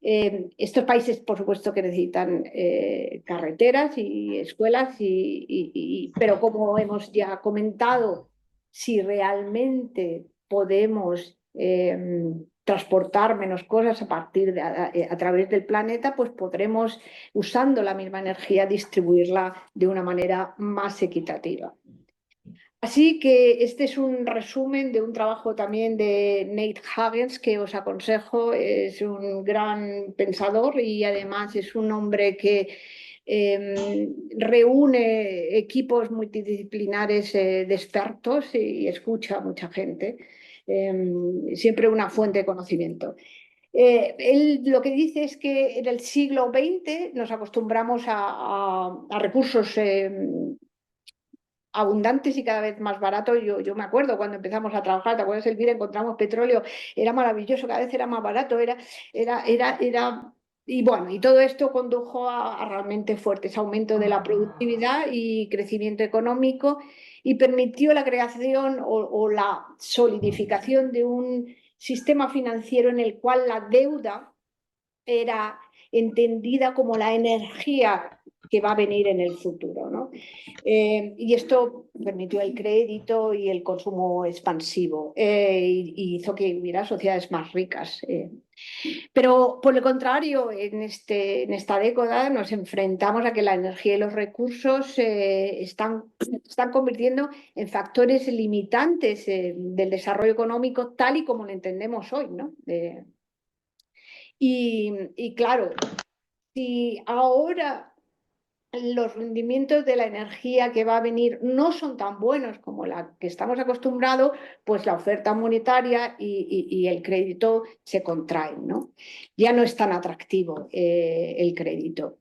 Estos países, por supuesto, que necesitan carreteras y escuelas, pero como hemos ya comentado, si realmente podemos transportar menos cosas a través del planeta, pues podremos, usando la misma energía, distribuirla de una manera más equitativa. Así que este es un resumen de un trabajo también de Nate Hagens que os aconsejo. Es un gran pensador y además es un hombre que reúne equipos multidisciplinares de expertos y escucha a mucha gente. Siempre una fuente de conocimiento. Él lo que dice es que en el siglo XX nos acostumbramos a recursos abundantes y cada vez más baratos. Yo me acuerdo cuando empezamos a trabajar, ¿te acuerdas, Elvira? Encontramos petróleo, era maravilloso, cada vez era más barato, y bueno, y todo esto condujo a realmente fuertes aumentos de la productividad y crecimiento económico y permitió la creación o la solidificación de un sistema financiero en el cual la deuda era entendida como la energía que va a venir en el futuro, ¿no? Y esto permitió el crédito y el consumo expansivo y hizo que hubiera sociedades más ricas. Pero por el contrario, en esta década nos enfrentamos a que la energía y los recursos están convirtiendo en factores limitantes del desarrollo económico tal y como lo entendemos hoy, ¿no? Y claro, si ahora los rendimientos de la energía que va a venir no son tan buenos como la que estamos acostumbrados, pues la oferta monetaria y el crédito se contraen, ¿no? Ya no es tan atractivo el crédito.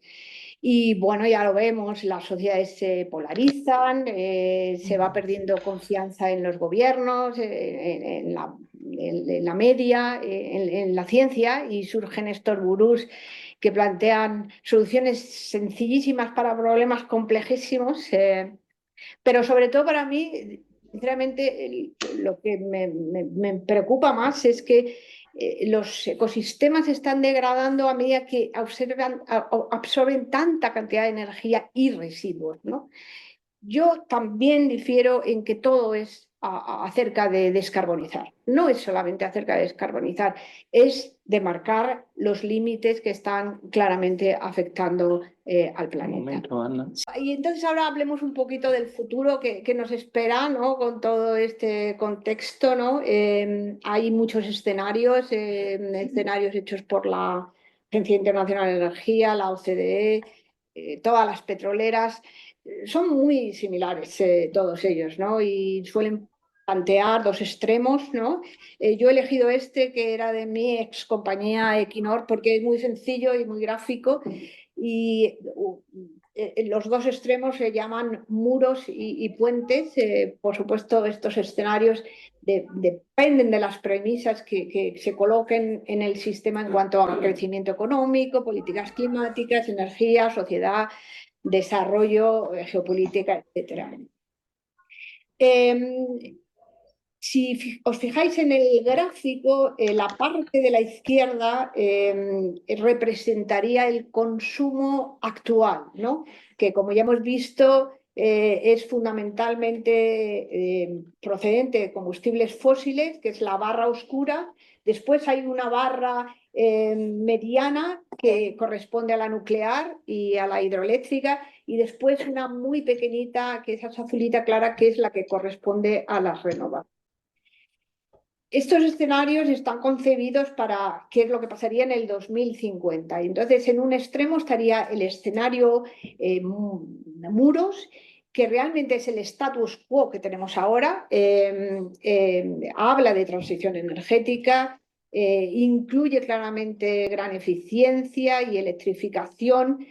Y bueno, ya lo vemos, las sociedades se polarizan, se va perdiendo confianza en los gobiernos, en la media, en la ciencia, y surgen estos gurús que plantean soluciones sencillísimas para problemas complejísimos, pero sobre todo para mí, sinceramente, lo que me preocupa más es que los ecosistemas se están degradando a medida que absorben tanta cantidad de energía y residuos, ¿no? Yo también difiero en que todo es acerca de descarbonizar. No es solamente acerca de descarbonizar, es de marcar los límites que están claramente afectando al planeta. Un momento, Ana. Y entonces ahora hablemos un poquito del futuro que nos espera, ¿no? Con todo este contexto, ¿no? Hay muchos escenarios, escenarios hechos por la Agencia Internacional de Energía, la OCDE, todas las petroleras. Son muy similares todos ellos, ¿no? Y suelen plantear dos extremos, ¿no? Yo he elegido este, que era de mi ex compañía Equinor, porque es muy sencillo y muy gráfico, y los dos extremos se llaman muros y puentes. Por supuesto, estos escenarios dependen de las premisas que se coloquen en el sistema en cuanto a crecimiento económico, políticas climáticas, energía, sociedad, desarrollo, geopolítica, etc. Si os fijáis en el gráfico, la parte de la izquierda representaría el consumo actual, ¿no? Que, como ya hemos visto, es fundamentalmente procedente de combustibles fósiles, que es la barra oscura. Después hay una barra mediana que corresponde a la nuclear y a la hidroeléctrica, y después una muy pequeñita, que es esa azulita clara, que es la que corresponde a las renovables. Estos escenarios están concebidos para qué es lo que pasaría en el 2050. Entonces, en un extremo estaría el escenario muros, que realmente es el status quo que tenemos ahora. Habla de transición energética, incluye claramente gran eficiencia y electrificación,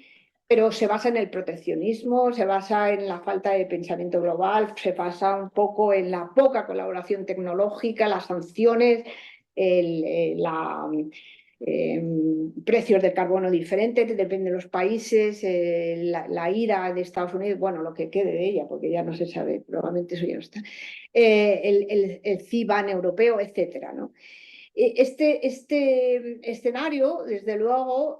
pero se basa en el proteccionismo, se basa en la falta de pensamiento global, se basa un poco en la poca colaboración tecnológica, las sanciones, precios del carbono diferentes, depende de los países, la ira de Estados Unidos, bueno, lo que quede de ella, porque ya no se sabe, probablemente eso ya no está, el CBAM europeo, etcétera, ¿no? Este escenario, desde luego,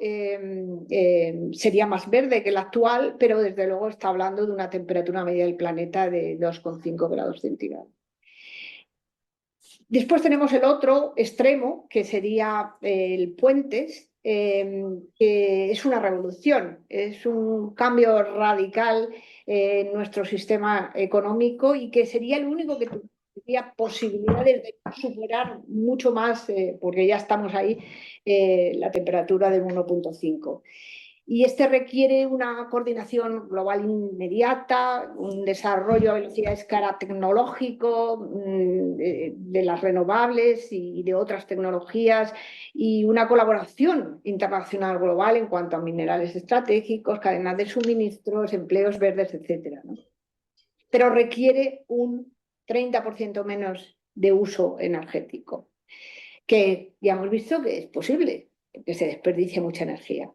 sería más verde que el actual, pero desde luego está hablando de una temperatura media del planeta de 2,5 grados centígrados. Después tenemos el otro extremo, que sería el puentes, que es una revolución, es un cambio radical en nuestro sistema económico y que sería el único que tendría posibilidades de superar mucho más, porque ya estamos ahí, la temperatura del 1,5. Y este requiere una coordinación global inmediata, un desarrollo a velocidad de escala tecnológico de las renovables y de otras tecnologías, y una colaboración internacional global en cuanto a minerales estratégicos, cadenas de suministros, empleos verdes, etc., ¿no? Pero requiere un 30% menos de uso energético, que ya hemos visto que es posible, que se desperdicie mucha energía.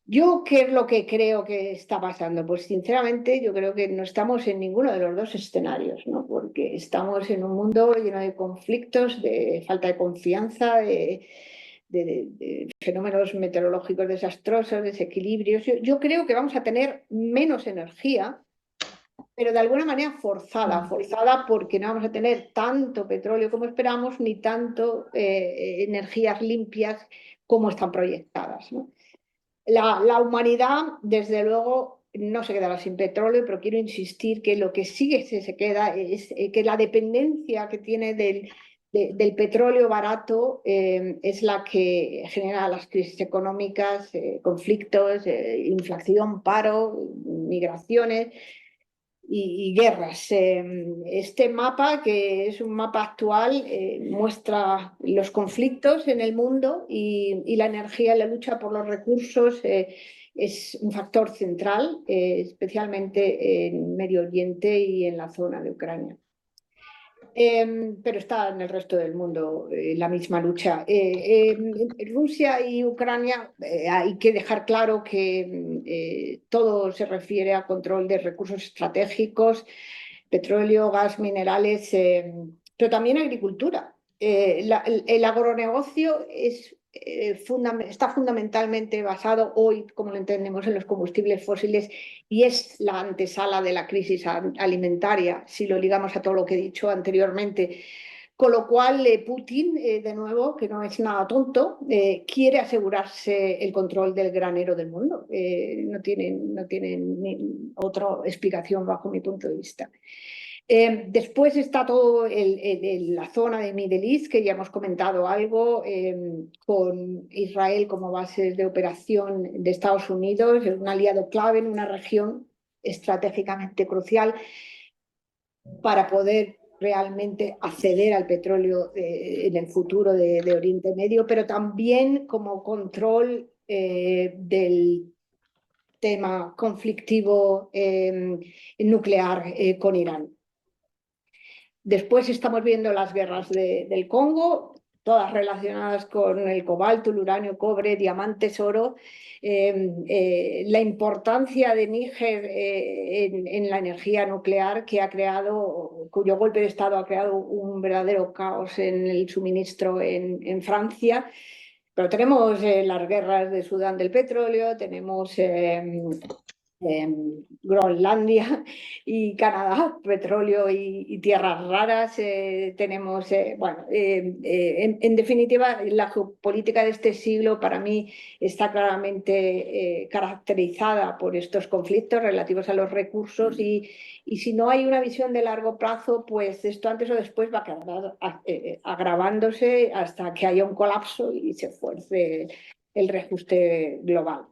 ¿Yo qué es lo que creo que está pasando? Pues sinceramente yo creo que no estamos en ninguno de los dos escenarios, ¿no? Porque estamos en un mundo lleno de conflictos, de falta de confianza, de fenómenos meteorológicos desastrosos, desequilibrios. Yo creo que vamos a tener menos energía, pero de alguna manera forzada porque no vamos a tener tanto petróleo como esperamos, ni tanto energías limpias como están proyectadas, ¿no? La humanidad, desde luego, no se quedará sin petróleo, pero quiero insistir que lo que sí se queda es que la dependencia que tiene del petróleo barato es la que genera las crisis económicas, conflictos, inflación, paro, migraciones y guerras. Este mapa, que es un mapa actual, muestra los conflictos en el mundo y la energía, la lucha por los recursos es un factor central, especialmente en Medio Oriente y en la zona de Ucrania. Pero está en el resto del mundo la misma lucha. Rusia y Ucrania, hay que dejar claro que todo se refiere a control de recursos estratégicos, petróleo, gas, minerales, pero también agricultura. El agronegocio está fundamentalmente basado hoy, como lo entendemos, en los combustibles fósiles, y es la antesala de la crisis alimentaria, si lo ligamos a todo lo que he dicho anteriormente. Con lo cual, Putin, de nuevo, que no es nada tonto, quiere asegurarse el control del granero del mundo. No tiene otra explicación bajo mi punto de vista. Después está todo la zona de Middle East, que ya hemos comentado algo, con Israel como base de operación de Estados Unidos, un aliado clave en una región estratégicamente crucial para poder realmente acceder al petróleo en el futuro de Oriente Medio, pero también como control del tema conflictivo nuclear con Irán. Después estamos viendo las guerras del Congo, todas relacionadas con el cobalto, el uranio, cobre, diamantes, oro. La importancia de Níger en la energía nuclear, cuyo golpe de Estado ha creado un verdadero caos en el suministro en Francia. Pero tenemos las guerras de Sudán del petróleo, tenemos Groenlandia y Canadá, petróleo y tierras raras. Tenemos, bueno, en definitiva, la geopolítica de este siglo para mí está claramente caracterizada por estos conflictos relativos a los recursos y si no hay una visión de largo plazo, pues esto antes o después va a acabar agravándose hasta que haya un colapso y se fuerce el reajuste global.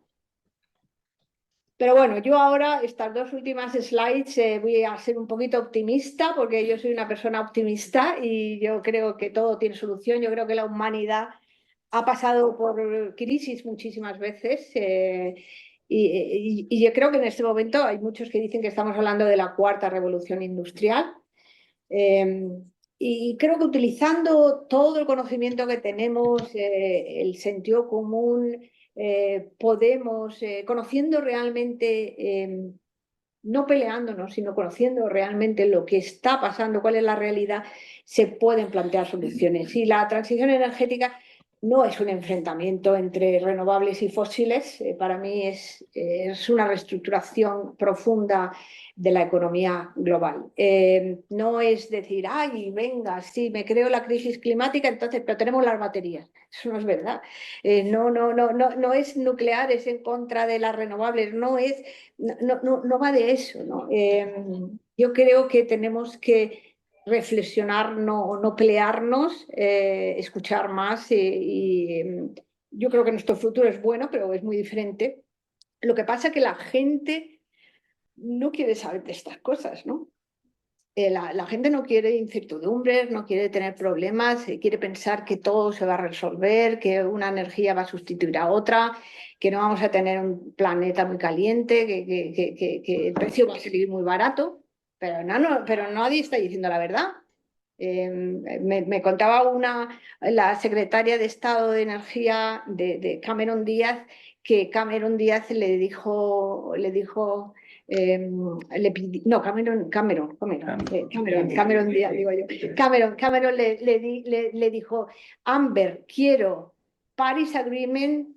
Pero bueno, yo ahora, estas dos últimas slides, voy a ser un poquito optimista porque yo soy una persona optimista y yo creo que todo tiene solución. Yo creo que la humanidad ha pasado por crisis muchísimas veces y yo creo que en este momento hay muchos que dicen que estamos hablando de la cuarta revolución industrial. Y creo que utilizando todo el conocimiento que tenemos, el sentido común, podemos, conociendo realmente, no peleándonos, sino conociendo realmente lo que está pasando, cuál es la realidad, se pueden plantear soluciones. Y la transición energética no es un enfrentamiento entre renovables y fósiles, para mí es una reestructuración profunda de la economía global. No es decir, ay, venga, sí, me creo la crisis climática, entonces, pero tenemos las baterías. Eso no es verdad. No es nuclear, es en contra de las renovables, no va de eso, ¿no? Yo creo que tenemos que reflexionar, no pelearnos, escuchar más yo creo que nuestro futuro es bueno, pero es muy diferente. Lo que pasa es que la gente no quiere saber de estas cosas, ¿no? La gente no quiere incertidumbres, no quiere tener problemas, quiere pensar que todo se va a resolver, que una energía va a sustituir a otra, que no vamos a tener un planeta muy caliente, que el precio va a salir muy barato, pero nadie está diciendo la verdad. Me contaba la secretaria de Estado de Energía de Cameron Díaz, que Cameron Díaz le dijo no, Cameron Díaz, digo yo. Cameron le dijo, Amber, quiero Paris Agreement,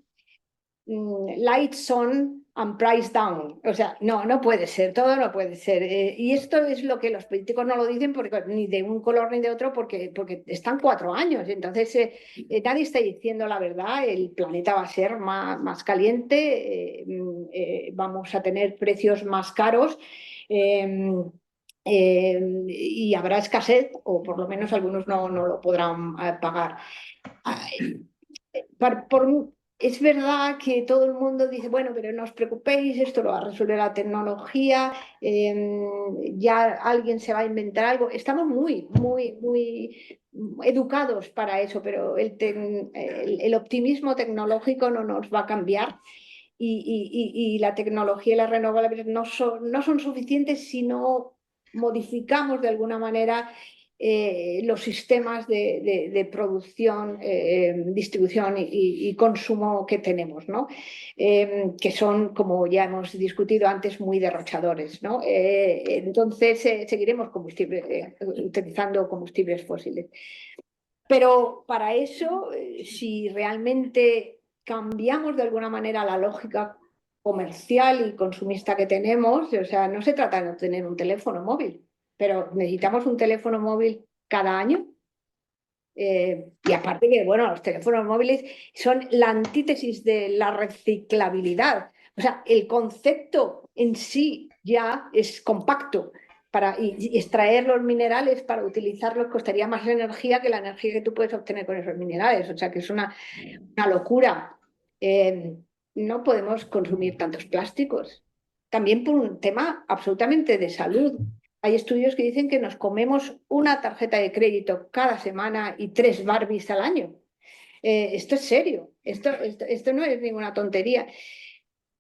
lights on and price down. O sea, no puede ser, todo no puede ser. Y esto es lo que los políticos no lo dicen porque, ni de un color ni de otro porque están 4 años. Entonces, nadie está diciendo la verdad. El planeta va a ser más caliente, vamos a tener precios más caros. Y habrá escasez, o por lo menos algunos no lo podrán pagar. Es verdad que todo el mundo dice, bueno, pero no os preocupéis, esto lo va a resolver la tecnología, ya alguien se va a inventar algo. Estamos muy educados para eso, pero el optimismo tecnológico no nos va a cambiar y la tecnología y las renovables no son suficientes si no modificamos de alguna manera los sistemas de producción, distribución y consumo que tenemos, ¿no? Que son, como ya hemos discutido antes, muy derrochadores, ¿no? Entonces seguiremos utilizando combustibles fósiles. Pero para eso, si realmente cambiamos de alguna manera la lógica comercial y consumista que tenemos, o sea, no se trata de tener un teléfono móvil, pero necesitamos un teléfono móvil cada año. Y aparte que, bueno, los teléfonos móviles son la antítesis de la reciclabilidad. O sea, el concepto en sí ya es compacto. Y extraer los minerales para utilizarlos costaría más energía que la energía que tú puedes obtener con esos minerales. O sea, que es una locura. No podemos consumir tantos plásticos. También por un tema absolutamente de salud. Hay estudios que dicen que nos comemos una tarjeta de crédito cada semana y 3 Barbies al año. Esto es serio, esto no es ninguna tontería.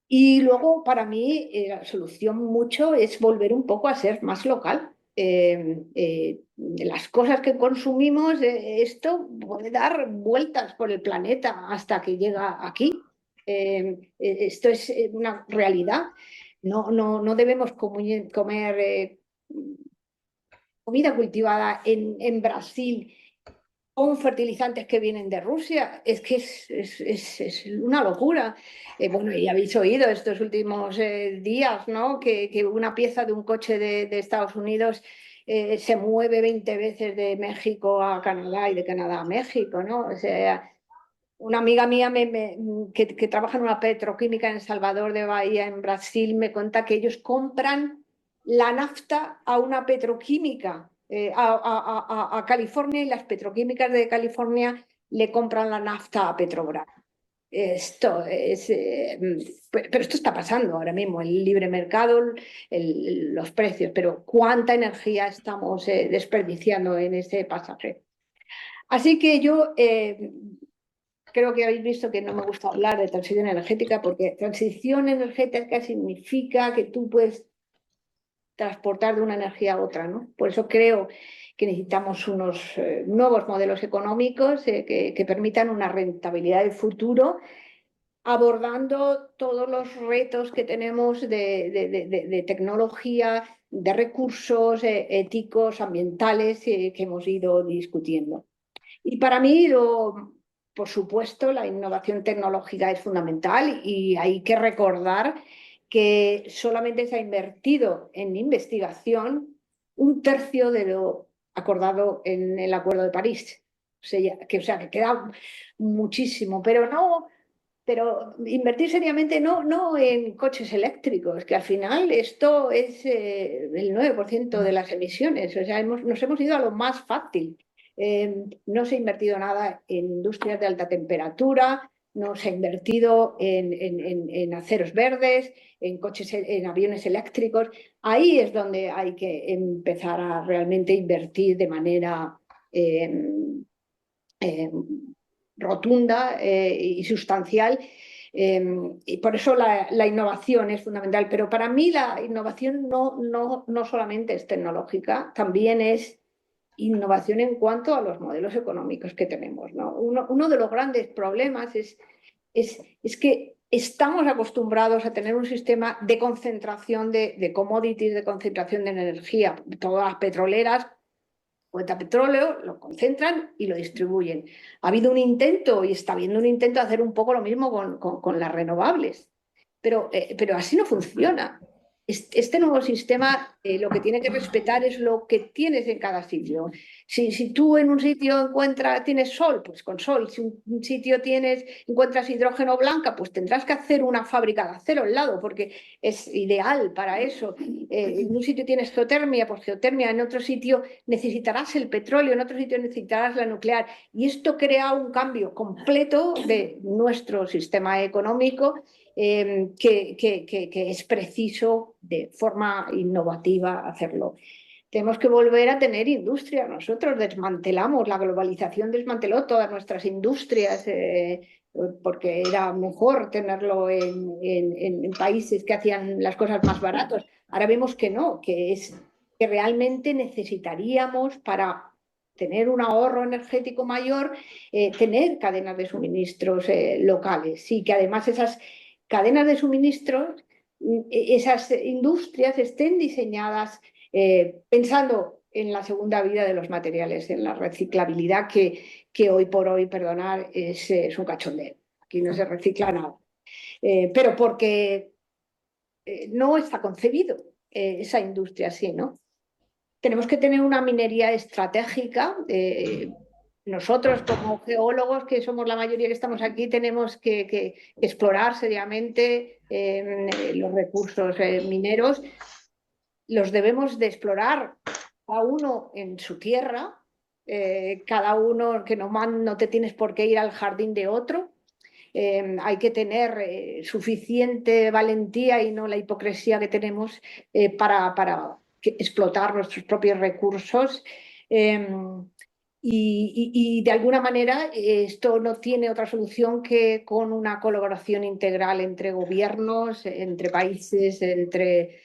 Y luego, para mí, la solución mucho es volver un poco a ser más local. Las cosas que consumimos, esto puede dar vueltas por el planeta hasta que llega aquí. Esto es una realidad. No debemos comer comida cultivada en Brasil con fertilizantes que vienen de Rusia. Es que es una locura. Bueno, y habéis oído estos últimos días, ¿no? Que una pieza de un coche de Estados Unidos se mueve 20 veces de México a Canadá y de Canadá a México, ¿no? O sea, una amiga mía que trabaja en una petroquímica en Salvador de Bahía, en Brasil, me cuenta que ellos compran la nafta a una petroquímica, a California, y las petroquímicas de California le compran la nafta a Petrobras. Esto es, pero esto está pasando ahora mismo, el libre mercado, los precios, pero ¿cuánta energía estamos desperdiciando en ese pasaje? Así que yo creo que habéis visto que no me gusta hablar de transición energética, porque transición energética significa que tú puedes transportar de una energía a otra, ¿no? Por eso creo que necesitamos unos nuevos modelos económicos que permitan una rentabilidad del futuro, abordando todos los retos que tenemos de tecnología, de recursos éticos, ambientales, que hemos ido discutiendo. Y para mí, por supuesto, la innovación tecnológica es fundamental, y hay que recordar que solamente se ha invertido en investigación un tercio de lo acordado en el Acuerdo de París. O sea, que queda muchísimo, pero invertir seriamente no en coches eléctricos, que al final esto es el 9% de las emisiones. O sea, nos hemos ido a lo más fácil. No se ha invertido nada en industrias de alta temperatura, no se ha invertido en aceros verdes, en coches, en aviones eléctricos. Ahí es donde hay que empezar a realmente invertir de manera eh, rotunda y sustancial. Y por eso la innovación es fundamental. Pero para mí la innovación no solamente es tecnológica, también es innovación en cuanto a los modelos económicos que tenemos, ¿no? Uno de los grandes problemas es que estamos acostumbrados a tener un sistema de concentración de commodities, de concentración de energía. Todas las petroleras cuenta petróleo, lo concentran y lo distribuyen. Ha habido un intento, y está habiendo un intento de hacer un poco lo mismo con las renovables, pero así no funciona. Este nuevo sistema lo que tiene que respetar es lo que tienes en cada sitio. Si tú en un sitio tienes sol, pues con sol. Si un sitio encuentras hidrógeno blanca, pues tendrás que hacer una fábrica de acero al lado, porque es ideal para eso. En un sitio tienes geotermia, pues geotermia. En otro sitio necesitarás el petróleo, en otro sitio necesitarás la nuclear. Y esto crea un cambio completo de nuestro sistema económico, que es preciso de forma innovativa hacerlo. Tenemos que volver a tener industria. Nosotros desmantelamos, la globalización desmanteló todas nuestras industrias, porque era mejor tenerlo en países que hacían las cosas más baratos. Ahora vemos que no, que realmente necesitaríamos, para tener un ahorro energético mayor, tener cadenas de suministros locales. Sí, que además esas cadenas de suministros, esas industrias estén diseñadas pensando en la segunda vida de los materiales, en la reciclabilidad, que hoy por hoy, perdonar, es un cachondeo. Aquí no se recicla nada. Pero porque no está concebido esa industria así, ¿no? Tenemos que tener una minería estratégica. Nosotros, como geólogos, que somos la mayoría que estamos aquí, tenemos que explorar seriamente los recursos mineros. Los debemos de explorar cada uno en su tierra, cada uno, que no te tienes por qué ir al jardín de otro. Hay que tener suficiente valentía y no la hipocresía que tenemos para explotar nuestros propios recursos. Y de alguna manera esto no tiene otra solución que con una colaboración integral entre gobiernos, entre países, entre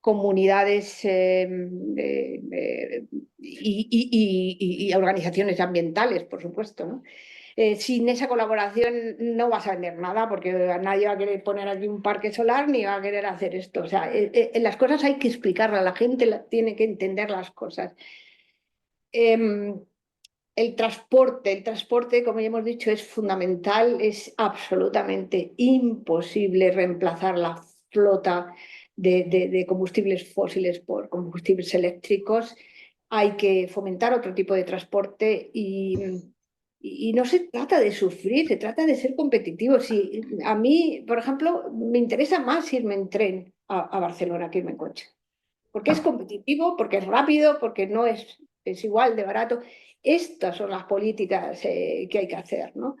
comunidades y organizaciones ambientales, por supuesto, ¿no? Sin esa colaboración no vas a vender nada, porque nadie va a querer poner aquí un parque solar ni va a querer hacer esto. O sea, las cosas hay que explicarlas, la gente tiene que entender las cosas. El transporte, como ya hemos dicho, es fundamental, es absolutamente imposible reemplazar la flota de combustibles fósiles por combustibles eléctricos. Hay que fomentar otro tipo de transporte y no se trata de sufrir, se trata de ser competitivos. Y a mí, por ejemplo, me interesa más irme en tren a Barcelona que irme en coche, porque es competitivo, porque es rápido, porque no es igual de barato. Estas son las políticas que hay que hacer, ¿no?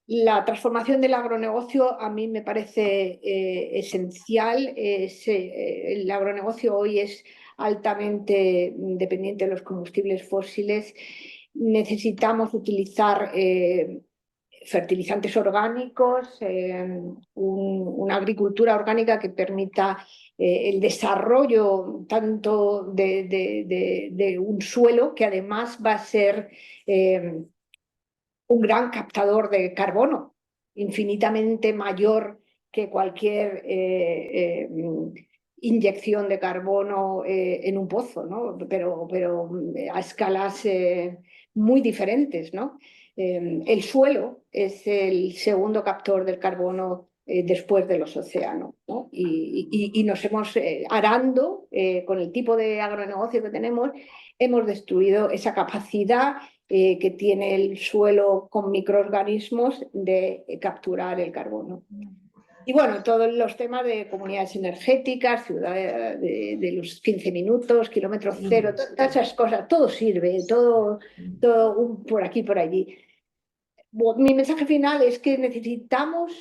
La transformación del agronegocio a mí me parece esencial. El agronegocio hoy es altamente dependiente de los combustibles fósiles. Necesitamos utilizar fertilizantes orgánicos, una agricultura orgánica que permita el desarrollo tanto de un suelo que además va a ser un gran captador de carbono, infinitamente mayor que cualquier inyección de carbono en un pozo, ¿no? Pero a escalas muy diferentes, ¿no? El suelo es el segundo captor del carbono después de los océanos, ¿no? Y nos hemos, arando, con el tipo de agronegocio que tenemos, hemos destruido esa capacidad que tiene el suelo con microorganismos de capturar el carbono. Y bueno, todos los temas de comunidades energéticas, ciudad de los 15 minutos, kilómetro cero, todas esas cosas, todo sirve, todo por aquí, por allí. Mi mensaje final es que necesitamos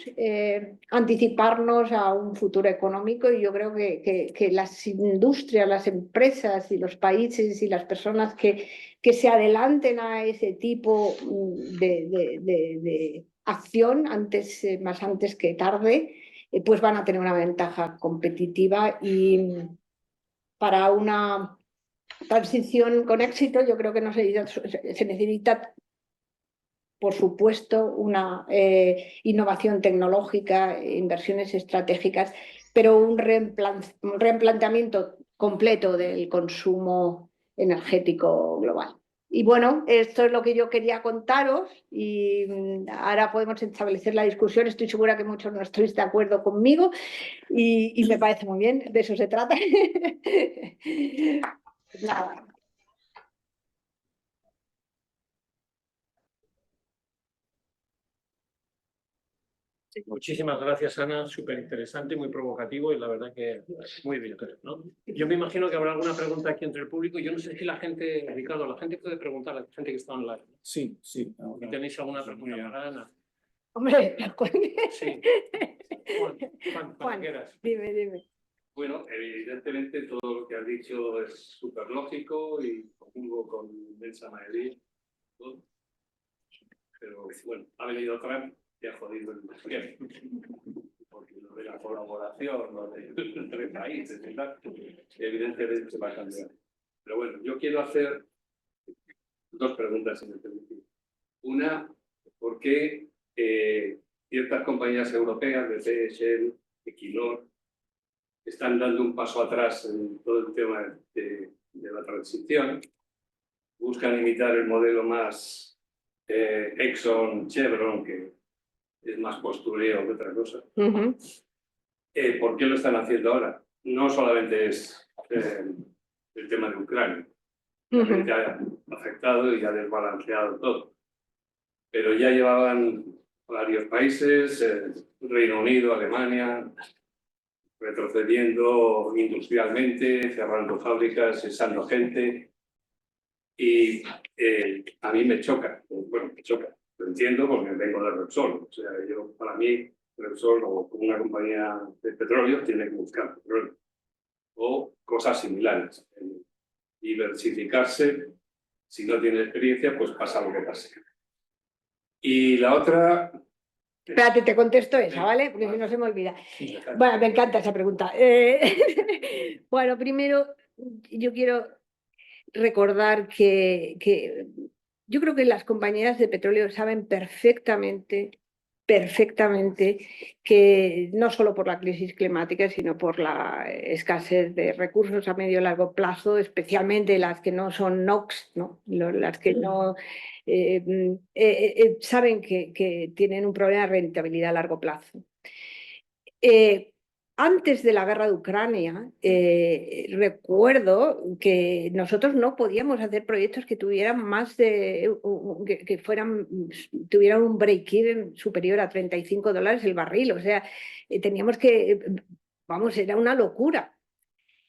anticiparnos a un futuro económico y yo creo que las industrias, las empresas y los países y las personas que se adelanten a ese tipo de acción, más antes que tarde, pues van a tener una ventaja competitiva y para una transición con éxito yo creo que se necesita por supuesto, una innovación tecnológica, inversiones estratégicas, pero un replanteamiento completo del consumo energético global. Y bueno, esto es lo que yo quería contaros y ahora podemos establecer la discusión. Estoy segura que muchos no estáis de acuerdo conmigo y me parece muy bien, de eso se trata. Nada. Muchísimas gracias, Ana. Súper interesante, muy provocativo y la verdad que muy bien, ¿no? Yo me imagino que habrá alguna pregunta aquí entre el público. Yo no sé si la gente, Ricardo, la gente puede preguntar, la gente que está online. Sí. ¿Y tenéis alguna pregunta para Ana? Hombre, Sí. Juan, cuando quieras. Dime. Bueno, evidentemente todo lo que has dicho es súper lógico y conjungo con inmensa mayoría. ¿No? Pero bueno, ha venido Trump y ha jodido el tiempo. Porque lo de la colaboración, lo de entre países y tal, evidentemente se va a cambiar. Pero bueno, yo quiero hacer dos preguntas, si me permitís. Una, ¿por qué ciertas compañías europeas, BP, Shell, Equinor, están dando un paso atrás en todo el tema de la transición? Buscan imitar el modelo más Exxon, Chevron, que es más postureo que otra cosa. ¿Por qué lo están haciendo ahora? No solamente es el tema de Ucrania, que ha afectado y ha desbalanceado todo, pero ya llevaban varios países, Reino Unido, Alemania, retrocediendo industrialmente, cerrando fábricas, cesando gente. Y a mí me choca, lo entiendo porque vengo de Repsol. O sea, para mí, Repsol o una compañía de petróleo tiene que buscar petróleo o cosas similares. Diversificarse, si no tiene experiencia, pues pasa lo que pase. Y la otra... Espérate, te contesto esa, ¿vale? Porque si no se me olvida. Bueno, me encanta esa pregunta. Bueno, primero, yo quiero recordar que yo creo que las compañías de petróleo saben perfectamente perfectamente que no solo por la crisis climática, sino por la escasez de recursos a medio y largo plazo, especialmente las que no son NOx, ¿no? Las que no saben que tienen un problema de rentabilidad a largo plazo. Antes de la guerra de Ucrania, recuerdo que nosotros no podíamos hacer proyectos que tuvieran más de tuvieran un break-even superior a $35 el barril. O sea, teníamos que, vamos, era una locura.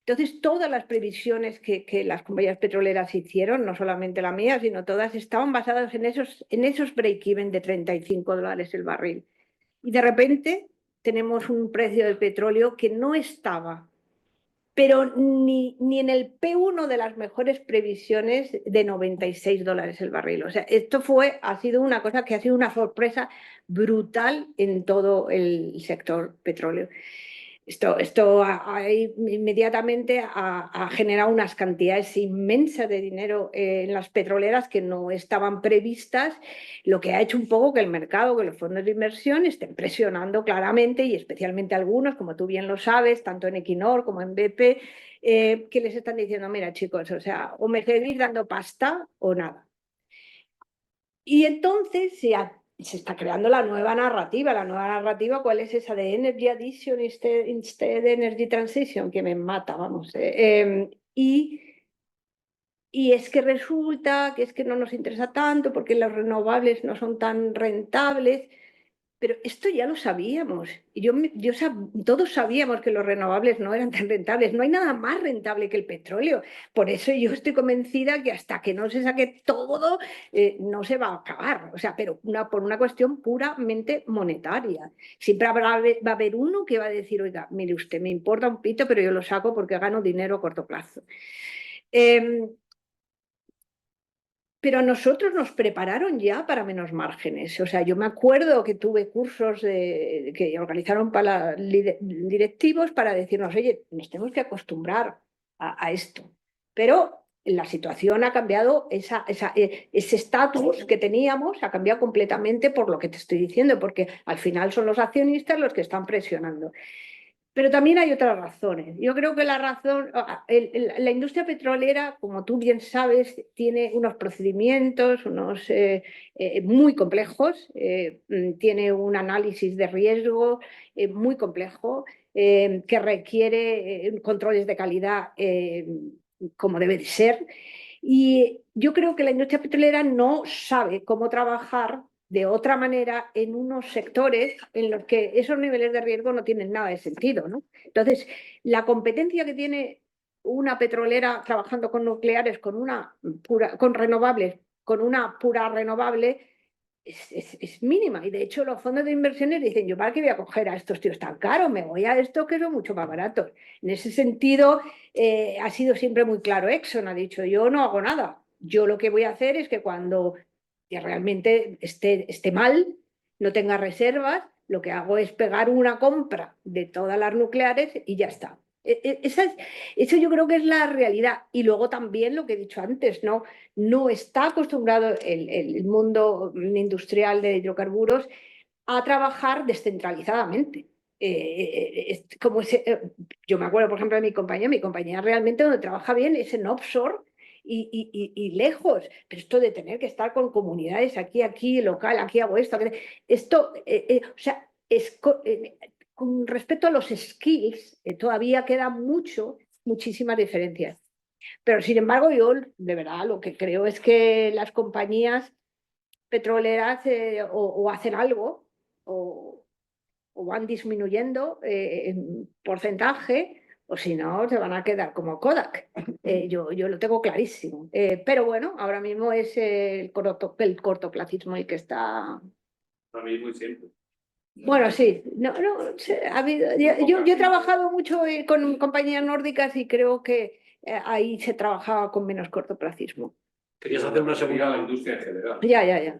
Entonces, todas las previsiones que las compañías petroleras hicieron, no solamente la mía, sino todas, estaban basadas en esos break-even de $35 el barril. Y de repente tenemos un precio del petróleo que no estaba, pero ni en el P1 de las mejores previsiones, de $96 el barril. O sea, esto ha sido una cosa que ha sido una sorpresa brutal en todo el sector petróleo. Esto inmediatamente ha generado unas cantidades inmensas de dinero en las petroleras que no estaban previstas, lo que ha hecho un poco que el mercado, que los fondos de inversión estén presionando claramente, y especialmente algunos, como tú bien lo sabes, tanto en Equinor como en BP, que les están diciendo, mira chicos, o sea, o me seguís dando pasta o nada. Y entonces se está creando la nueva narrativa. La nueva narrativa, ¿cuál es esa? De Energy Addition instead Energy Transition, que me mata, vamos. Y es que resulta que es que no nos interesa tanto porque los renovables no son tan rentables. Pero esto ya lo sabíamos. Y todos sabíamos que los renovables no eran tan rentables. No hay nada más rentable que el petróleo. Por eso yo estoy convencida que hasta que no se saque todo, no se va a acabar. O sea, pero por una cuestión puramente monetaria. Siempre va a haber uno que va a decir, oiga, mire usted, me importa un pito, pero yo lo saco porque gano dinero a corto plazo. Pero a nosotros nos prepararon ya para menos márgenes. O sea, yo me acuerdo que tuve cursos que organizaron para directivos para decirnos, oye, nos tenemos que acostumbrar a esto. Pero la situación ha cambiado, ese estatus que teníamos ha cambiado completamente por lo que te estoy diciendo, porque al final son los accionistas los que están presionando. Pero también hay otras razones. Yo creo que la industria petrolera, como tú bien sabes, tiene unos procedimientos muy complejos, tiene un análisis de riesgo muy complejo, que requiere controles de calidad como debe de ser. Y yo creo que la industria petrolera no sabe cómo trabajar de otra manera en unos sectores en los que esos niveles de riesgo no tienen nada de sentido, ¿no? Entonces, la competencia que tiene una petrolera trabajando con nucleares, con renovables, con una pura renovable, es mínima. Y de hecho los fondos de inversiones dicen, yo para qué voy a coger a estos tíos tan caros, me voy a estos que son mucho más baratos. En ese sentido, ha sido siempre muy claro. Exxon ha dicho, yo no hago nada. Yo lo que voy a hacer es que cuando realmente esté mal, no tenga reservas, lo que hago es pegar una compra de todas las nucleares y ya está. Eso yo creo que es la realidad. Y luego también lo que he dicho antes, no está acostumbrado el mundo industrial de hidrocarburos a trabajar descentralizadamente. Yo me acuerdo, por ejemplo, de mi compañía realmente donde trabaja bien es en offshore y lejos, pero esto de tener que estar con comunidades aquí, local, aquí hago esto, o sea, con respecto a los skills, todavía queda muchísimas diferencias. Pero sin embargo, yo de verdad lo que creo es que las compañías petroleras o hacen algo o van disminuyendo en porcentaje, o si no, se van a quedar como Kodak. Yo lo tengo clarísimo. Pero bueno, ahora mismo es el cortoplacismo el que está. Ahora mismo y siempre. Bueno, sí, yo he trabajado mucho con compañías nórdicas y creo que ahí se trabajaba con menos cortoplacismo. Querías hacer una segunda. La industria en general. Ya.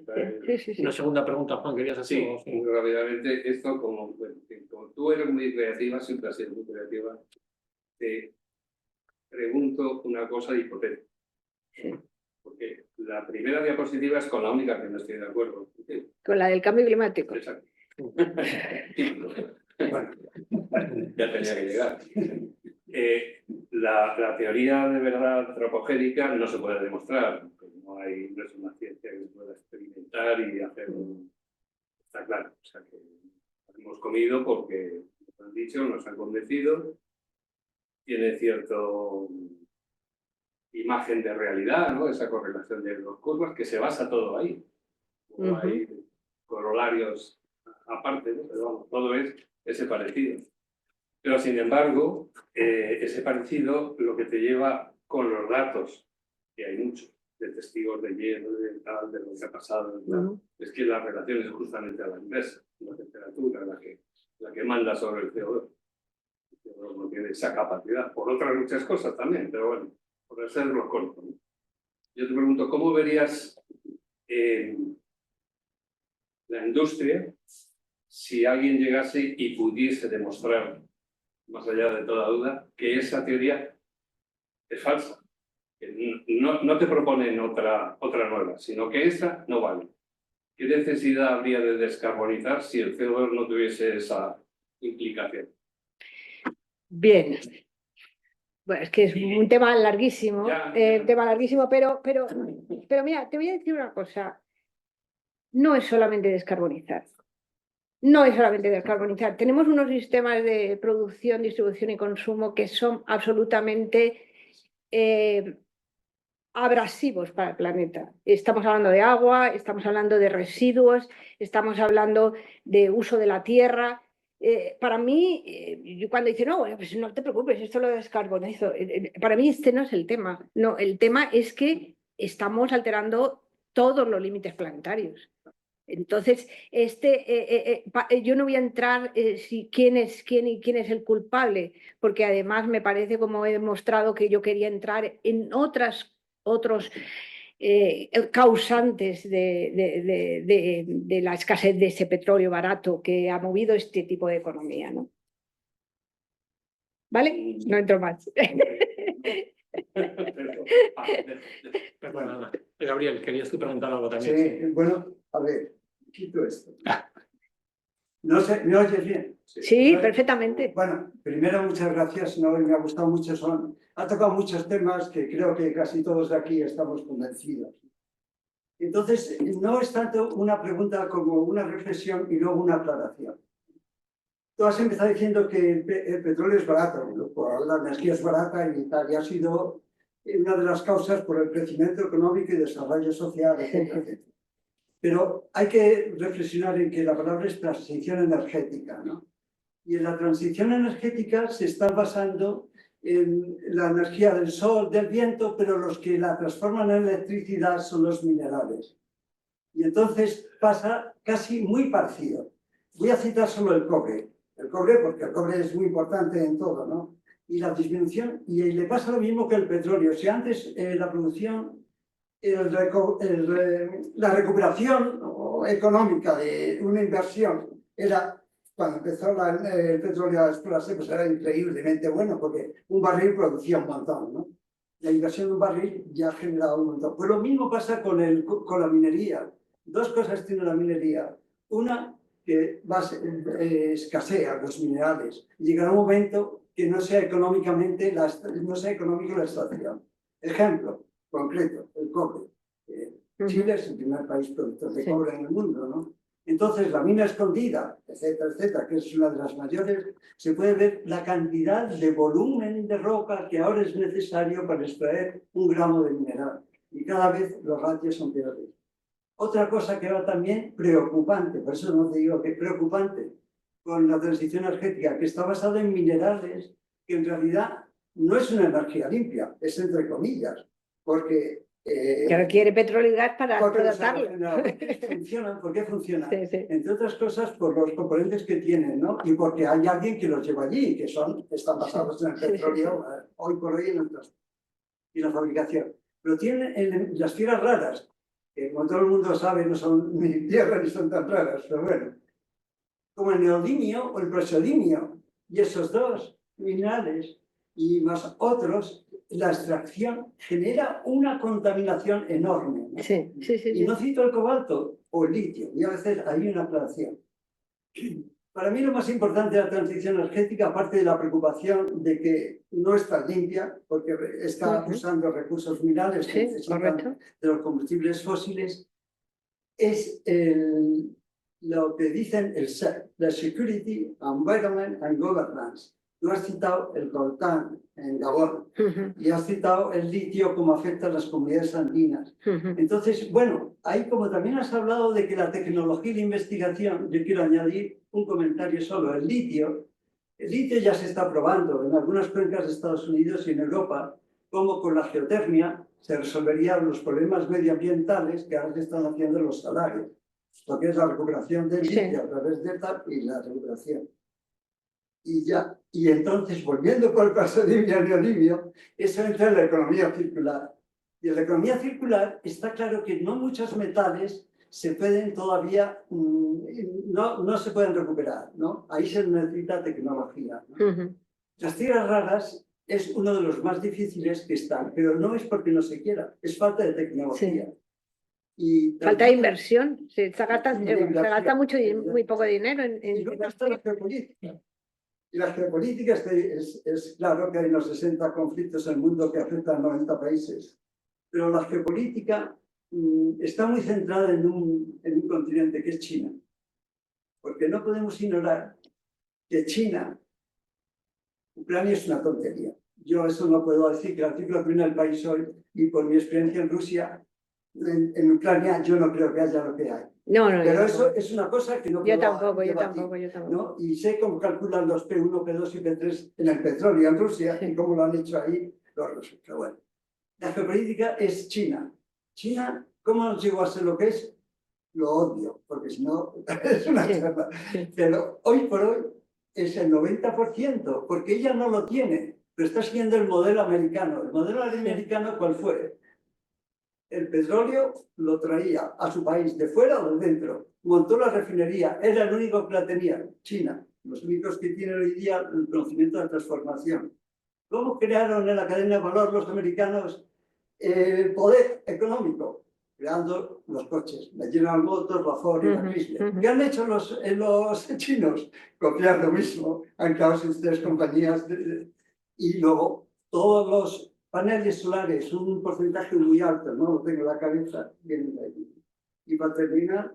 Sí. Una segunda pregunta, Juan, querías hacer. Sí, muy rápidamente. Esto, como tú eres muy creativa, siempre has sido muy creativa, te pregunto una cosa hipotética. Sí. Porque la primera diapositiva es con la única que no estoy de acuerdo. Con la del cambio climático. Exacto. Bueno, ya tenía que llegar. La teoría de verdad antropogénica no se puede demostrar. No es una ciencia que se pueda experimentar y hacer un... Está claro. O sea que hemos comido porque nos han dicho, nos han convencido, tiene cierta imagen de realidad, ¿no? Esa correlación de dos curvas que se basa todo ahí. No hay corolarios aparte, ¿no? Pero vamos, todo es ese parecido. Pero sin embargo, ese parecido lo que te lleva con los datos, que hay muchos, de testigos de hielo, de tal, de lo que ha pasado, es que la relación es justamente a la inversa. La temperatura la que manda sobre el CO2. El CO2 no tiene esa capacidad, por otras muchas cosas también, pero bueno, por hacerlo corto, ¿no? Yo te pregunto, ¿cómo verías la industria si alguien llegase y pudiese demostrar, más allá de toda duda, que esa teoría es falsa? Que no te proponen otra nueva, sino que esa no vale. ¿Qué necesidad habría de descarbonizar si el CO2 no tuviese esa implicación? Bien. Bueno, es que es un tema larguísimo, pero mira, te voy a decir una cosa. No es solamente descarbonizar. No es solamente descarbonizar. Tenemos unos sistemas de producción, distribución y consumo que son absolutamente abrasivos para el planeta. Estamos hablando de agua, estamos hablando de residuos, estamos hablando de uso de la tierra. Para mí, cuando dicen, no, bueno, pues no te preocupes, esto lo descarbonizo. Para mí este no es el tema. No, el tema es que estamos alterando todos los límites planetarios. Entonces, yo no voy a entrar quién es quién y quién es el culpable, porque además me parece, como he demostrado, que yo quería entrar en otros causantes de la escasez de ese petróleo barato que ha movido este tipo de economía, ¿no? ¿Vale? No entro más. Perdona, Gabriel, querías tú preguntar algo también. Sí, bueno, a ver, quito esto. No sé, ¿me oyes bien? Sí, perfectamente. Bueno, primero muchas gracias, no, me ha gustado mucho, ha tocado muchos temas que creo que casi todos de aquí estamos convencidos. Entonces, no es tanto una pregunta como una reflexión y luego una aclaración. Tú has empezado diciendo que el petróleo es barato, la energía es barata y tal, y ha sido una de las causas por el crecimiento económico y desarrollo social, etcétera, etcétera. Pero hay que reflexionar en que la palabra es transición energética, ¿no? Y en la transición energética se está basando en la energía del sol, del viento, pero los que la transforman en electricidad son los minerales. Y entonces pasa casi muy parecido. Voy a citar solo el cobre. El cobre, porque el cobre es muy importante en todo, ¿no? Y la disminución, y le pasa lo mismo que el petróleo. Si antes la producción, la recuperación económica de una inversión era, cuando empezó el petróleo a explorarse, pues era increíblemente bueno, porque un barril producía un montón, ¿no? La inversión de un barril ya generaba un montón. Pues lo mismo pasa con la minería. Dos cosas tiene la minería. Una, que escasea los minerales. Llegará un momento que no sea económico la extracción. Ejemplo concreto, el cobre. Chile es el primer país productor de cobre en el mundo, ¿no? Entonces, la mina escondida, etcétera, etcétera, que es una de las mayores, se puede ver la cantidad de volumen de roca que ahora es necesario para extraer un gramo de mineral. Y cada vez los ratios son peores. Otra cosa que va también preocupante, por eso no te digo que es preocupante, con la transición energética, que está basada en minerales, que en realidad no es una energía limpia, es entre comillas, porque... que requiere petróleo y gas para explotarlo. ¿Por qué funcionan? Sí, sí. Entre otras cosas, por los componentes que tienen, ¿no? Y porque hay alguien que los lleva allí, que están basados en el petróleo, hoy por hoy y la fabricación. Pero tienen las tierras raras, que como todo el mundo sabe no son ni tierras ni son tan raras, pero bueno, como el neodimio o el praseodimio, y esos dos minerales y más otros, la extracción genera una contaminación enorme, ¿no? Sí. Y no cito el cobalto o el litio, y a veces hay una aclaración. Para mí lo más importante de la transición energética, aparte de la preocupación de que no está limpia, porque está usando recursos minerales que necesitan de los combustibles fósiles, es lo que dicen el SEG, la Security, Environment and Governance. Tú has citado el coltán en Gabón y has citado el litio, cómo afecta a las comunidades andinas. Entonces, bueno, ahí como también has hablado de que la tecnología y la investigación, yo quiero añadir un comentario solo. El litio ya se está probando en algunas cuencas de Estados Unidos y en Europa, como con la geotermia se resolverían los problemas medioambientales que ahora se están haciendo en los salarios. Lo que es la recuperación del litio a través de TAP y la recuperación. Y entonces, volviendo por el caso de neodimio, eso entra en la economía circular. Y en la economía circular está claro que no muchos metales se pueden todavía, no se pueden recuperar, ¿no? Ahí se necesita tecnología, ¿no? Las tierras raras es uno de los más difíciles que están, pero no es porque no se quiera, es falta de tecnología. Y falta de inversión, se gasta mucho, muy poco dinero y luego está la geopolítica. Y la geopolítica es claro que hay unos 60 conflictos en el mundo que afectan a 90 países, pero la geopolítica está muy centrada en un continente que es China, porque no podemos ignorar que China, Ucrania es una tontería. Yo eso no puedo decir, que el artículo que viene al país hoy, y por mi experiencia en Rusia, en Ucrania yo no creo que haya lo que hay. Pero eso es una cosa que no puedo tampoco. ¿no? Y sé cómo calculan los P1, P2 y P3 en el petróleo en Rusia y cómo lo han hecho ahí los rusos. Pero bueno, la geopolítica es China. China, ¿cómo nos llegó a ser lo que es? Lo odio, porque si no es una charla. Pero hoy por hoy es el 90%, porque ella no lo tiene, pero está siguiendo el modelo americano. ¿El modelo americano cuál fue? El petróleo lo traía a su país de fuera o de dentro. Montó la refinería, era el único que la tenía, China. Los únicos que tienen hoy día el conocimiento de transformación. ¿Cómo crearon en la cadena de valor los americanos el poder económico? Creando los coches, la General Motors, la Ford y la Chrysler. ¿Qué han hecho los chinos? Copiar lo mismo. Han creado sus tres compañías y luego todos los paneles solares, un porcentaje muy alto, no lo tengo en la cabeza, vienen de allí. Y para terminar,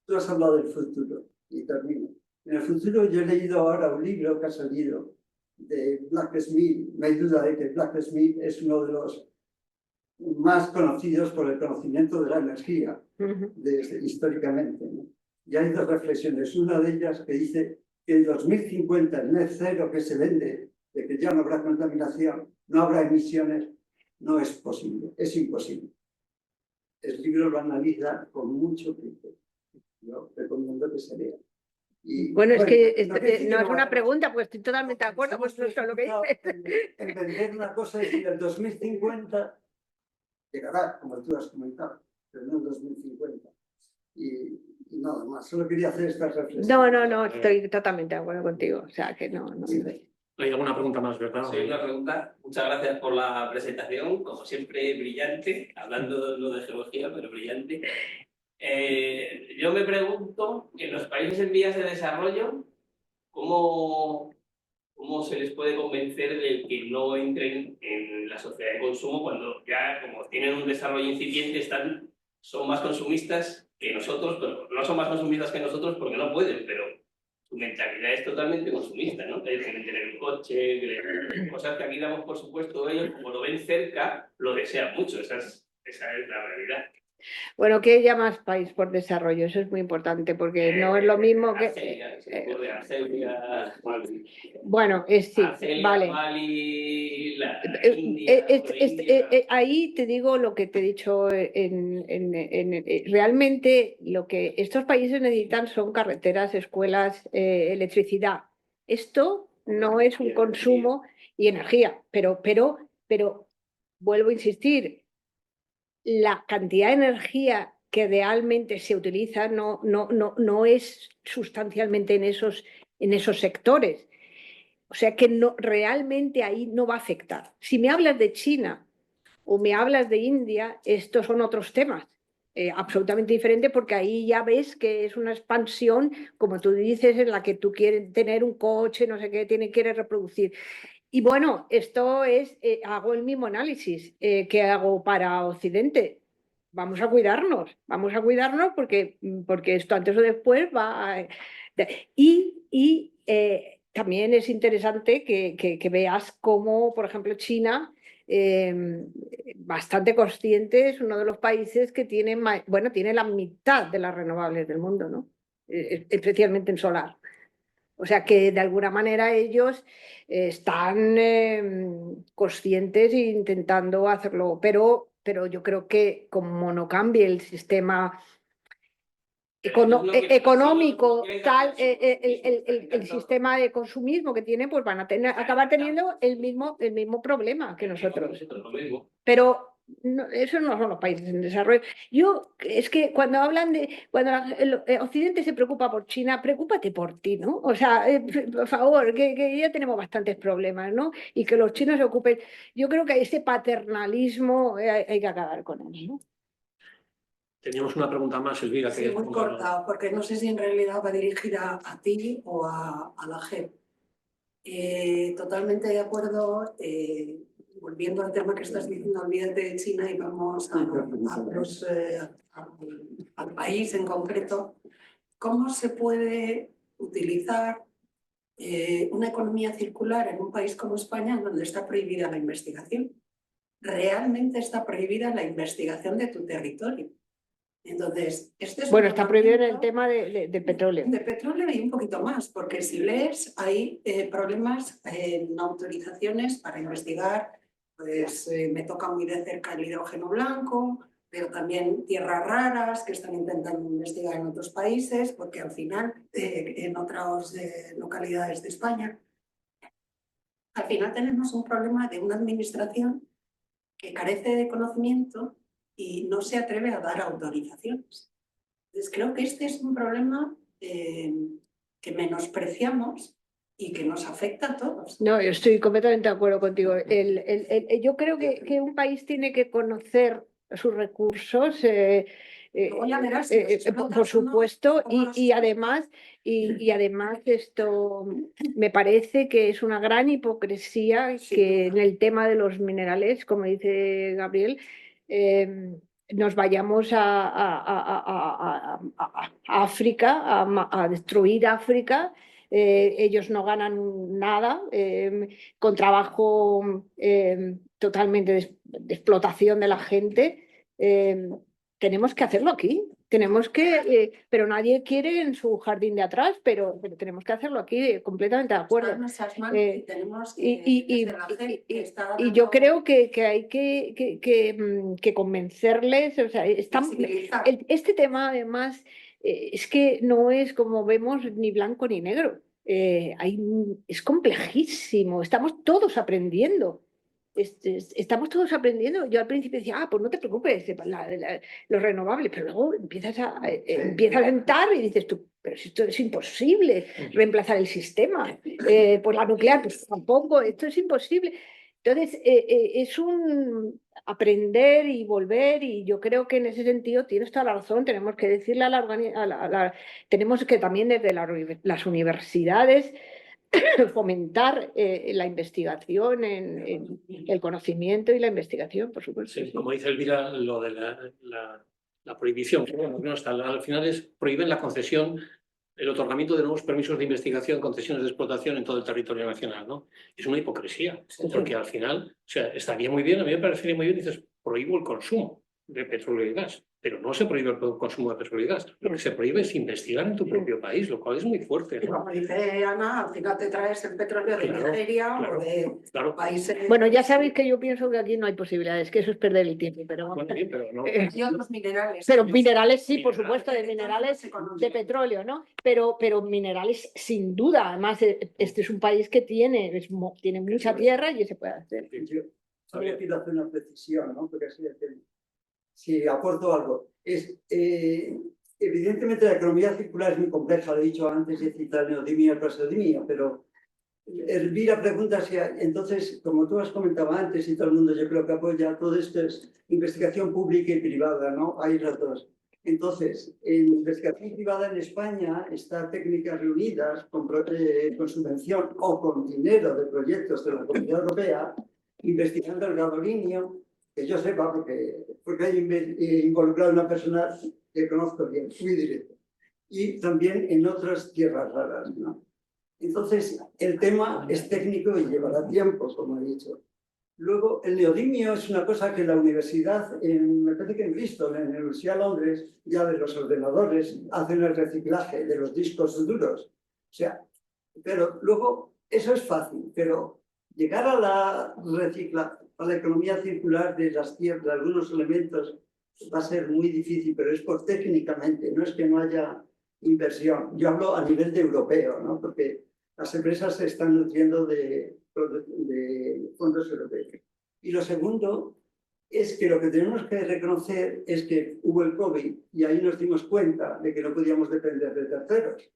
tú has hablado del futuro, y termino. En el futuro yo he leído ahora un libro que ha salido de Black Smith. No hay duda de que Black Smith es uno de los más conocidos por el conocimiento de la energía, históricamente, ¿no? Y hay dos reflexiones. Una de ellas que dice que en 2050 el net cero que se vende, de que ya no habrá contaminación, no habrá emisiones, no es posible, es imposible. El libro lo analiza con mucho criterio. Yo recomiendo que se lea. Bueno, es que no es una pregunta, pues estoy totalmente de acuerdo con eso, lo que dices. En vender una cosa y decir el 2050 llegará, como tú has comentado, pero no en 2050. Y nada más, solo quería hacer esta reflexión. No, estoy totalmente de acuerdo contigo, o sea que no. Hay alguna pregunta más, ¿verdad? Sí, una pregunta. Muchas gracias por la presentación, como siempre brillante, hablando no de geología, pero brillante. Yo me pregunto, en los países en vías de desarrollo, ¿cómo se les puede convencer de que no entren en la sociedad de consumo cuando ya, como tienen un desarrollo incipiente, son más consumistas que nosotros, pero no son más consumistas que nosotros porque no pueden, pero su mentalidad es totalmente consumista, ¿no? Hay que tener el coche, cosas que aquí damos por supuesto, ellos como lo ven cerca, lo desean mucho, esa es la realidad. Bueno, ¿qué llamas país por desarrollo? Eso es muy importante, porque no es lo mismo que... Argelia, bueno, sí, Argelia, vale. Mali, India, ahí te digo lo que te he dicho, realmente lo que estos países necesitan son carreteras, escuelas, electricidad. Esto no es un consumo y energía, pero vuelvo a insistir, la cantidad de energía que realmente se utiliza no es sustancialmente en esos sectores. O sea que realmente ahí no va a afectar. Si me hablas de China o me hablas de India, estos son otros temas. absolutamente diferente, porque ahí ya ves que es una expansión, como tú dices, en la que tú quieres tener un coche, no sé qué, quieres reproducir. Y bueno, esto es, hago el mismo análisis que hago para Occidente. Vamos a cuidarnos porque esto antes o después va a... También es interesante que veas cómo, por ejemplo, China, bastante consciente, es uno de los países que tiene, bueno, tiene la mitad de las renovables del mundo, ¿no? Especialmente en solar. O sea que de alguna manera ellos están conscientes e intentando hacerlo, pero yo creo que como no cambie el sistema económico, tal, el sistema de consumismo que tiene, pues van a acabar teniendo el mismo problema que nosotros. Pero no, esos no son los países en desarrollo. Es que cuando hablan cuando el Occidente se preocupa por China, preocúpate por ti, ¿no? O sea, por favor, que ya tenemos bastantes problemas, ¿no? Y que los chinos se ocupen. Yo creo que ese paternalismo hay que acabar con él, ¿no? Teníamos una pregunta más, Elvira. Sí, muy corta, porque no sé si en realidad va dirigida a ti o a la JEP. Totalmente de acuerdo. Volviendo al tema que estás diciendo, olvídate de China y vamos al país en concreto. ¿Cómo se puede utilizar una economía circular en un país como España donde está prohibida la investigación? Realmente está prohibida la investigación de tu territorio. Entonces, bueno, está prohibido en el tema de petróleo. De petróleo y un poquito más, porque si lees hay problemas en autorizaciones para investigar, pues me toca muy de cerca el hidrógeno blanco, pero también tierras raras que están intentando investigar en otros países, porque al final en otras localidades de España, al final tenemos un problema de una administración que carece de conocimiento y no se atreve a dar autorizaciones. Entonces creo que este es un problema que menospreciamos y que nos afecta a todos. No, yo estoy completamente de acuerdo contigo. Yo creo que un país tiene que conocer sus recursos, por supuesto, y además esto me parece que es una gran hipocresía que en el tema de los minerales, como dice Gabriel, nos vayamos a África, a destruir África. Ellos no ganan nada con trabajo totalmente de explotación de la gente. Tenemos que hacerlo aquí. Pero nadie quiere en su jardín de atrás, pero tenemos que hacerlo aquí, completamente de acuerdo. Y yo creo que hay que convencerles. O sea, este tema, además, es que no es como vemos ni blanco ni negro. Es complejísimo. Estamos todos aprendiendo. Estamos todos aprendiendo. Yo al principio decía, pues no te preocupes, los renovables, pero luego empieza a entrar y dices tú, pero si esto es imposible, reemplazar el sistema. Pues la nuclear, pues tampoco, esto es imposible. Entonces, es un aprender y volver, y yo creo que en ese sentido tienes toda la razón. Tenemos que decirle tenemos que también desde las universidades fomentar la investigación, el conocimiento y la investigación, por supuesto. Sí, como dice Elvira, lo de la prohibición, que bueno, no está, al final prohíben la concesión, el otorgamiento de nuevos permisos de investigación, concesiones de explotación en todo el territorio nacional, ¿no? Es una hipocresía, porque al final, o sea, estaría muy bien, a mí me parecería muy bien, dices, prohíbo el consumo de petróleo y gas, pero no se prohíbe el consumo de petróleo y gas. Lo que se prohíbe es investigar en tu propio país, lo cual es muy fuerte, ¿no? Y como dice Ana, al final te traes el petróleo de Nigeria o de países... Bueno, ya sabéis que yo pienso que aquí no hay posibilidades, que eso es perder el tiempo, pero bueno, bien, pero no. Y otros minerales. Pero minerales sí, por supuesto, de minerales de petróleo, ¿no? Pero minerales sin duda. Además, este es un país que tiene mucha tierra y se puede hacer. Yo quiero hacer una precisión, ¿no? Porque así si aporto algo. Evidentemente la economía circular es muy compleja, lo he dicho antes, he citado el neodimio y el praseodimio, pero Elvira pregunta si entonces, como tú has comentado antes y todo el mundo yo creo que apoya, todo esto es investigación pública y privada, ¿no? Hay las dos. Entonces, en investigación privada en España está Técnicas Reunidas con subvención o con dinero de proyectos de la Comunidad Europea, investigando el gadolinio, que yo sepa porque hay involucrado una persona que conozco bien, muy directo, y también en otras tierras raras, ¿no? Entonces, el tema es técnico y llevará tiempo, como he dicho. Luego, el neodimio es una cosa que la universidad, me parece que en Bristol, en la Universidad de Londres, ya de los ordenadores, hacen el reciclaje de los discos duros. O sea, pero luego, eso es fácil, pero llegar a a la economía circular de las tierras, de algunos elementos, va a ser muy difícil, pero es por técnicamente, no es que no haya inversión. Yo hablo a nivel de europeo, ¿no? Porque las empresas se están nutriendo de fondos europeos. Y lo segundo es que lo que tenemos que reconocer es que hubo el COVID y ahí nos dimos cuenta de que no podíamos depender de terceros.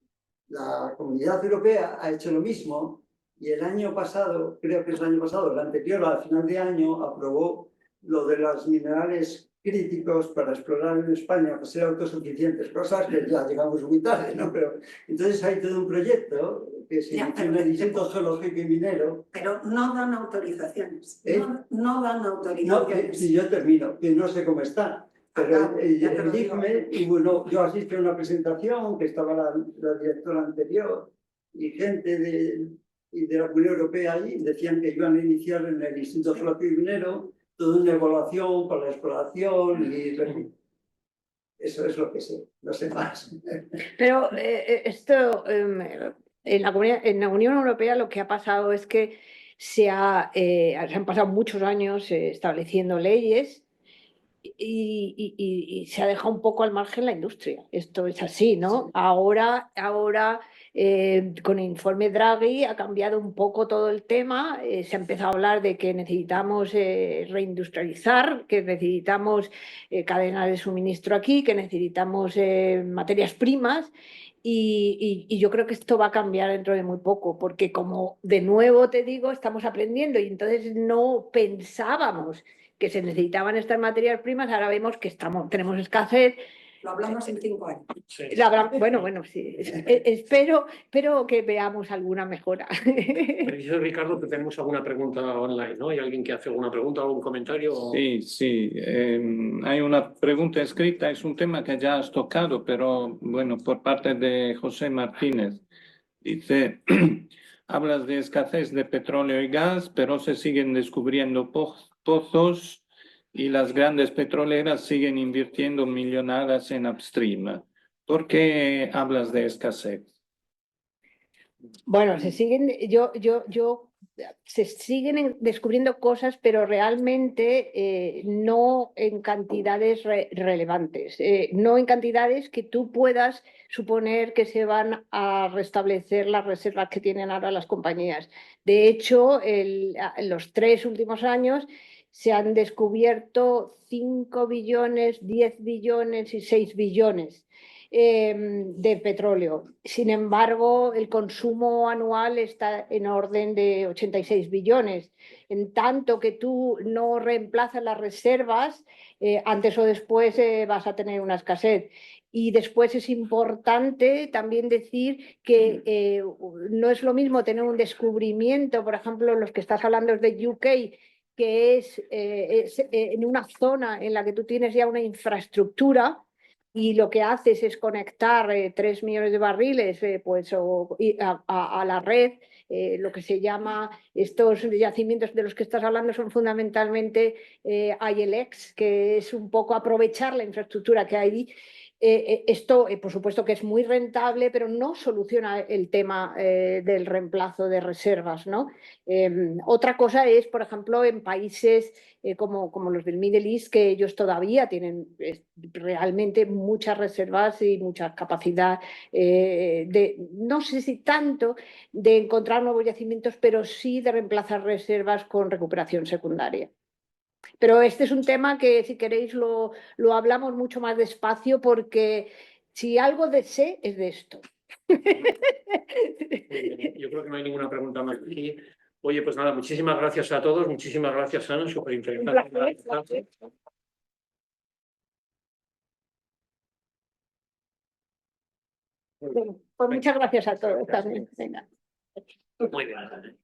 La Comunidad Europea ha hecho lo mismo y el año pasado, creo que es el año pasado, el anterior, al final de año, aprobó lo de los minerales críticos para explorar en España, para ser autosuficientes, cosas que ya llegamos muy tarde, ¿no? Pero entonces hay todo un proyecto que se inició en el Instituto Geológico y Minero. Pero no dan autorizaciones. No dan No, autorizaciones. si yo termino, que no sé cómo está. Pero el IFME, y bueno, yo asistí a una presentación que estaba la directora anterior y gente de la Unión Europea allí, decían que iban a iniciar en el Instituto Geológico y Minero toda una evaluación para la exploración y eso es lo que sé, no sé más. Pero esto, en la Unión Europea lo que ha pasado es que se han pasado muchos años estableciendo leyes y se ha dejado un poco al margen la industria. Esto es así, ¿no? Sí. Ahora con el informe Draghi ha cambiado un poco todo el tema. Se ha empezado a hablar de que necesitamos reindustrializar, que necesitamos cadenas de suministro aquí, que necesitamos materias primas. Y yo creo que esto va a cambiar dentro de muy poco, porque como de nuevo te digo, estamos aprendiendo y entonces no pensábamos que se necesitaban estas materias primas, ahora vemos que tenemos escasez. Lo hablamos en 5 años. Sí. Bueno, sí. Espero que veamos alguna mejora. Me dice Ricardo que tenemos alguna pregunta online, ¿no? ¿Hay alguien que hace alguna pregunta o algún comentario? Sí. Hay una pregunta escrita, es un tema que ya has tocado, pero bueno, por parte de José Martínez. Dice, hablas de escasez de petróleo y gas, pero se siguen descubriendo pozos y las grandes petroleras siguen invirtiendo millonadas en upstream. ¿Por qué hablas de escasez? Bueno, se siguen descubriendo cosas, pero realmente no en cantidades relevantes, no en cantidades que tú puedas suponer que se van a restablecer las reservas que tienen ahora las compañías. De hecho, en los 3 últimos años se han descubierto 5 billones, 10 billones y 6 billones. De petróleo. Sin embargo, el consumo anual está en orden de 86 billones. En tanto que tú no reemplazas las reservas, antes o después vas a tener una escasez. Y después es importante también decir que no es lo mismo tener un descubrimiento, por ejemplo, los que estás hablando es de UK, que es en una zona en la que tú tienes ya una infraestructura y lo que haces es conectar 3 millones de barriles a la red. Lo que se llama estos yacimientos de los que estás hablando son fundamentalmente ILX, que es un poco aprovechar la infraestructura que hay. Esto, por supuesto, que es muy rentable, pero no soluciona el tema del reemplazo de reservas, ¿no? Otra cosa es, por ejemplo, en países como los del Middle East, que ellos todavía tienen realmente muchas reservas y mucha capacidad no sé si tanto de encontrar nuevos yacimientos, pero sí de reemplazar reservas con recuperación secundaria. Pero este es un tema que, si queréis, lo hablamos mucho más despacio, porque si algo sé es de esto. Yo creo que no hay ninguna pregunta más aquí. Oye, pues nada, muchísimas gracias a todos, muchísimas gracias, Ana, súper interesante. Pues muchas gracias a todos también. Venga. Muy bien.